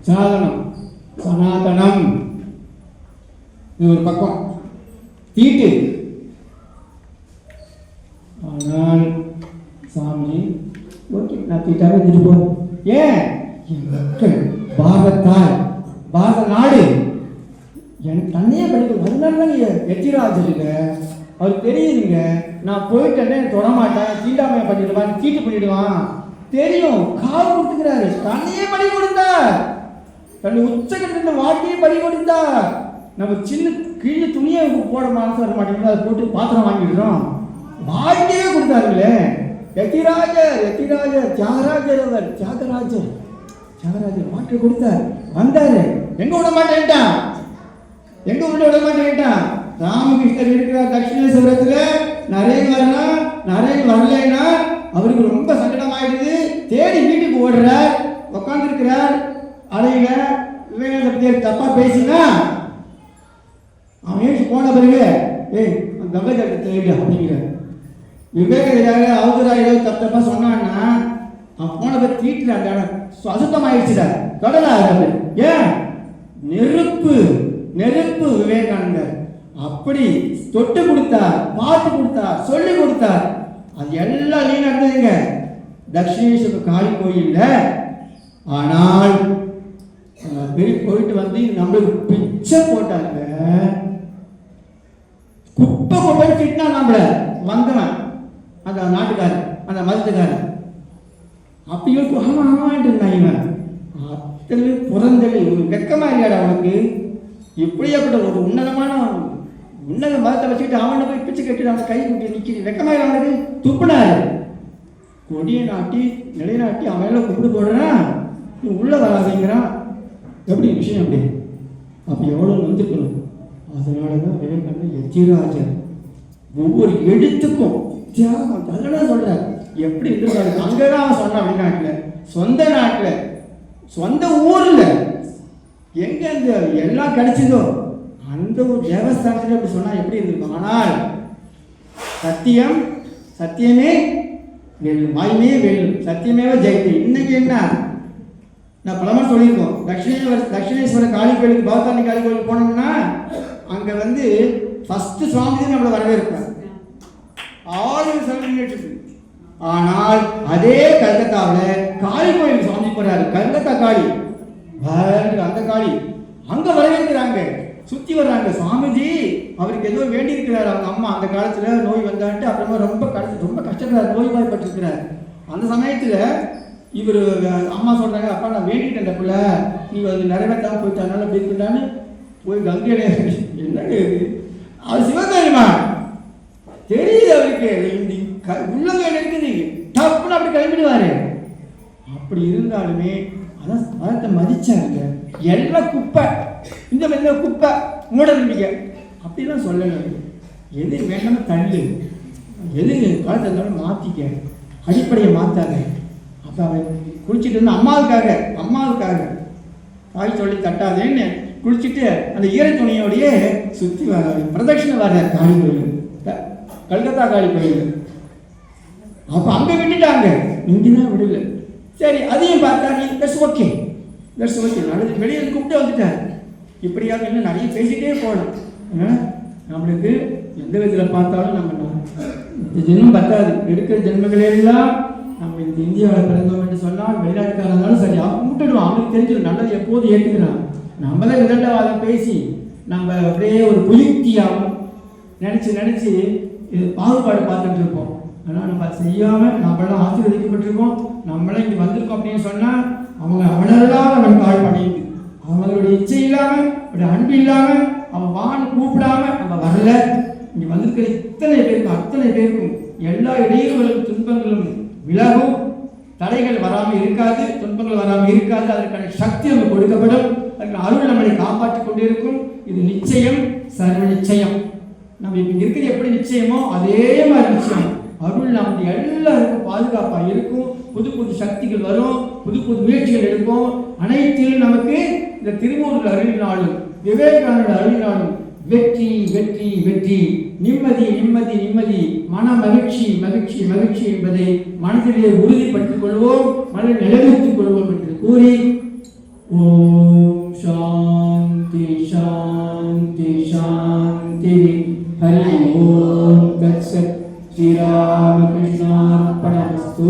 சாதனம் சனாதனம், இது ஒரு பக்கம் தீட்டு. ஆனால் சாமி ஓகே நான் தீட்டாக இருப்போம். ஏன் மக்கள் பாரத நாடு எனக்கு தண்ணியே படிக்கும். அதனால தான் எத்திராஜருங்க அவருக்கு தெரியுதுங்க, நான் போயிட்டேன்னே தொடமாட்டேன், தீண்டாமையை பண்ணிடுவான், தீட்டு பண்ணிடுவான் தெரியும். காவு கொடுத்துக்கிறாரு, தண்ணியே பலி கொடுத்தார், தன்னை உச்சகட்ட வாழ்க்கையை பலி கொடுத்தார். நம்ம சின்ன கீழே துணியை போட மனசு வர மாட்டேங்குது, அதை போட்டு பாத்திரம் வாங்கிடுறோம். வாழ்க்கையே கொடுத்தாருங்களே எத்திராஜர் தியாகராஜர் வாழ்க்கை கொடுத்தார். வந்தாரு, எங்க விட மாட்டேன்ட்டான். ராமகிருஷ்ணர் இருக்கிறார் தட்சிணேஸ்வரத்துல, நரேன் வரலைன்னா அவருக்கு ரொம்ப சங்கடம் ஆயிடுது. தேடி வீட்டுக்கு ஓடுறார், உட்கார்ந்து இருக்கிறார் அறையில. விவேகானந்த பத்தி தப்பா பேசினா அவன் ஏன் போன பிறகு கங்கை தேடி அப்படிங்கிற விவேகானந்த அவதூறாக ஏதாவது தப்பா சொன்னான்னா அவன் போன பிறகு தீட்டுல அந்த அசுத்தம் ஆயிடுச்சுடா, தொடராது. ஏன் நெருப்பு நெருப்பு விவேகானந்தர். அப்படி தொட்டு கொடுத்தார், பார்த்து கொடுத்தார், சொல்லி கொடுத்தார். அது எல்லாம் நீ நடந்ததுங்க தட்சிணேஸ்வர காளி கோயில்ல. ஆனால் போயிட்டு வந்து நம்மளுக்கு பிச்சை போட்டாங்க. குப்பை குப்பை திட்டினா நம்மள வந்தவன் அந்த நாட்டுக்காரன், அந்த மதத்துக்காரன். அப்பயும் ஆமா ஆமான்ட்டு இருந்தான் இவன். அத்தனை புறந்தளி. ஒரு வெக்கமா இல்லையாடா அவனுக்கு? இப்படியாப்பட்ட ஒரு உன்னத மதத்தை வச்சுக்கிட்டு அவனை போய் பிச்சை கட்டி அவன் கை குட்டி நிற்கிது. வெக்கமா இல்லை அவனுக்கு? துப்புனாரு. கொடியை நாட்டி நிலைநாட்டி அவன் எல்லாம் கும்பிட்டு போடுறான், நீ உள்ள வராதுங்கிறான். எப்படி விஷயம் அப்படி? அப்போ எவ்வளோ வந்துக்கணும். அதனால தான் விவேகானந்தர் எத்திராஜர் ஒவ்வொரு எழுத்துக்கும் தியாகம். அதெல்லாம் சொல்றார். எப்படி இருந்திருக்காரு அங்கதான் அவன் சொன்னான். வெளிநாட்டில், சொந்த நாட்டில், சொந்த ஊரில் எங்க அந்த எல்லாம் கிடைச்சதோ அந்த ஒரு தேவஸ்தானத்தில் அப்படி சொன்னா எப்படி இருந்திருக்கும்? ஆனால் சத்தியம் சத்தியமே வெல்லும், மாயமே வெல்லும், சத்தியமேவ ஜெயத்தை. இன்னைக்கு என்ன நான் பலமாக சொல்லியிருக்கோம். தட்சிணேஸ்வர காளி கோயிலுக்கு, பௌத்தானி காளி கோயிலுக்கு போனோம்னா அங்கே வந்து ஃபஸ்ட்டு சுவாமி தான் நம்மளை வரவேற்பார். 6 சர்டிஃபிகேட். ஆனால் அதே கல்கத்தாவில் காளி கோயில் சுவாமி போறாரு. கல்கத்தா காளி, அந்த காளி அங்கே வரவேற்கிறாங்க, சுற்றி வர்றாங்க. சுவாமிஜி அவருக்கு ஏதோ வேண்டி இருக்கிறார். அவங்க அம்மா அந்த காலத்தில் நோய் வந்தான்ட்டு அப்புறமா ரொம்ப கஷ்டப்படுறாரு, நோய்வாய்ப்பட்டிருக்கிறார். அந்த சமயத்தில் இவர் அம்மா சொல்கிறாங்க, அப்பா நான் வேண்டிட்டேன் அந்த பிள்ளை, நீ வந்து நிறைவேற்றாமல் போயிட்டு அதனால அப்படி இருக்குண்டான்னு போய் கங்கையில என்னங்க அவர் சிவகாரிமா தெரியுது அவருக்கு உள்ளங்கையில் இருக்குது, தப்புன்னு அப்படி கிளம்பிடுவாரு. அப்படி இருந்தாலுமே அதான் மதத்தை மதிச்சாங்க. எல்லாம் குப்பை, இந்த மாதிரி குப்பை மூட நம்பிக்கை அப்படிலாம் சொல்லணும். எது வேண்டாமல் தள்ளு, எது காலத்தை இருந்தாலும் மாற்றிக்க, அடிப்படையை மாற்றாங்க. அப்போ அவன் குளிச்சுட்டு வந்து அம்மாவுக்காக தாய் சொல்லி தட்டாதேன்னு குளிச்சுட்டு அந்த ஈர துணியோடையே சுற்றி வர பிரதட்சிணை வர காளி கோயில், கல்கத்தா காளி கோயில். அப்போ அங்கே விட்டுட்டாங்க, இங்கே தான் விடல. சரி அதையும் பார்த்தா நீ தட்ஸ் ஓகே நல்லது, வெளியே கூப்பிட்டு வந்துட்டார். இப்படியாக இன்னும் நிறைய பேசிகிட்டே போகலாம். நம்மளுக்கு எந்த விதத்தில் பார்த்தாலும் நம்ம இந்த ஜென்மம் பத்தாது. எடுக்கிற ஜென்மங்களெல்லாம் நம்ம இந்த இந்தியாவில் பிறந்தோம் என்று சொன்னால் வெளிநாட்டுக்காரங்களும் சரி அவன் விட்டுடுவான். அவனுக்கு தெரிஞ்சிடும் நல்லது எப்போது ஏற்றுக்கிறான். நம்ம தான் விதண்டவாதம் பேசி நம்ம அப்படியே ஒரு புயுக்தியாகவும் நினச்சி இது பாகுபாடு பார்த்துட்டு இருக்கோம். ஆனால் நம்ம செய்யாமல் நம்மளாம் ஆசீர்வதிக்கப்பட்டிருக்கோம். நம்மளாம் இங்கே வந்திருக்கோம் அப்படின்னு சொன்னால் அவனெல்லாம் நம்ம கால் பண்ணிட்டு அவங்களுடைய இச்சை இல்லாமல், அவருடைய அன்பு இல்லாமல், அவன் வான்னு கூப்பிடாம நம்ம வரல. இங்கே வந்திருக்கிற அத்தனை பேருக்கும் எல்லா இடையூறுகளும் துன்பங்களும் விலகும், தடைகள் வராமல் இருக்காது, துன்பங்கள் வராமல் இருக்காது. அதற்கான சக்தி நமக்கு கொடுக்கப்படும், அதற்கான அருள் நம்மளை காப்பாற்றிக் கொண்டே இருக்கும். இது நிச்சயம், சர்வ நிச்சயம். நம்ம இப்போ இருக்கிறது எப்படி நிச்சயமோ அதே மாதிரி நிச்சயம் அருள் நமக்கு எல்லாருக்கும் பாதுகாப்பாக இருக்கும். புது சக்திகள் வரும், புது முயற்சிகள் எடுக்கும். அனைத்திலும் நமக்கு இந்த திருமூலர் அருளினாலும் விவேகானந்தர் அருளினாலும் வெற்றி வெற்றி வெற்றி, நிம்மதி நிம்மதி நிம்மதி, மன மகிழ்ச்சி மகிழ்ச்சி மகிழ்ச்சி என்பதை மனதிலே உறுதிப்படுத்திக் கொள்வோம், மனதில் நிலைநிறுத்திக் கொள்வோம் என்று கூறி ஓம் சாந்தி சாந்தி சாந்தி. ஹரி ஓம் தத்சத். ஸ்ரீராமகிருஷ்ணார்ப்பணமஸ்து.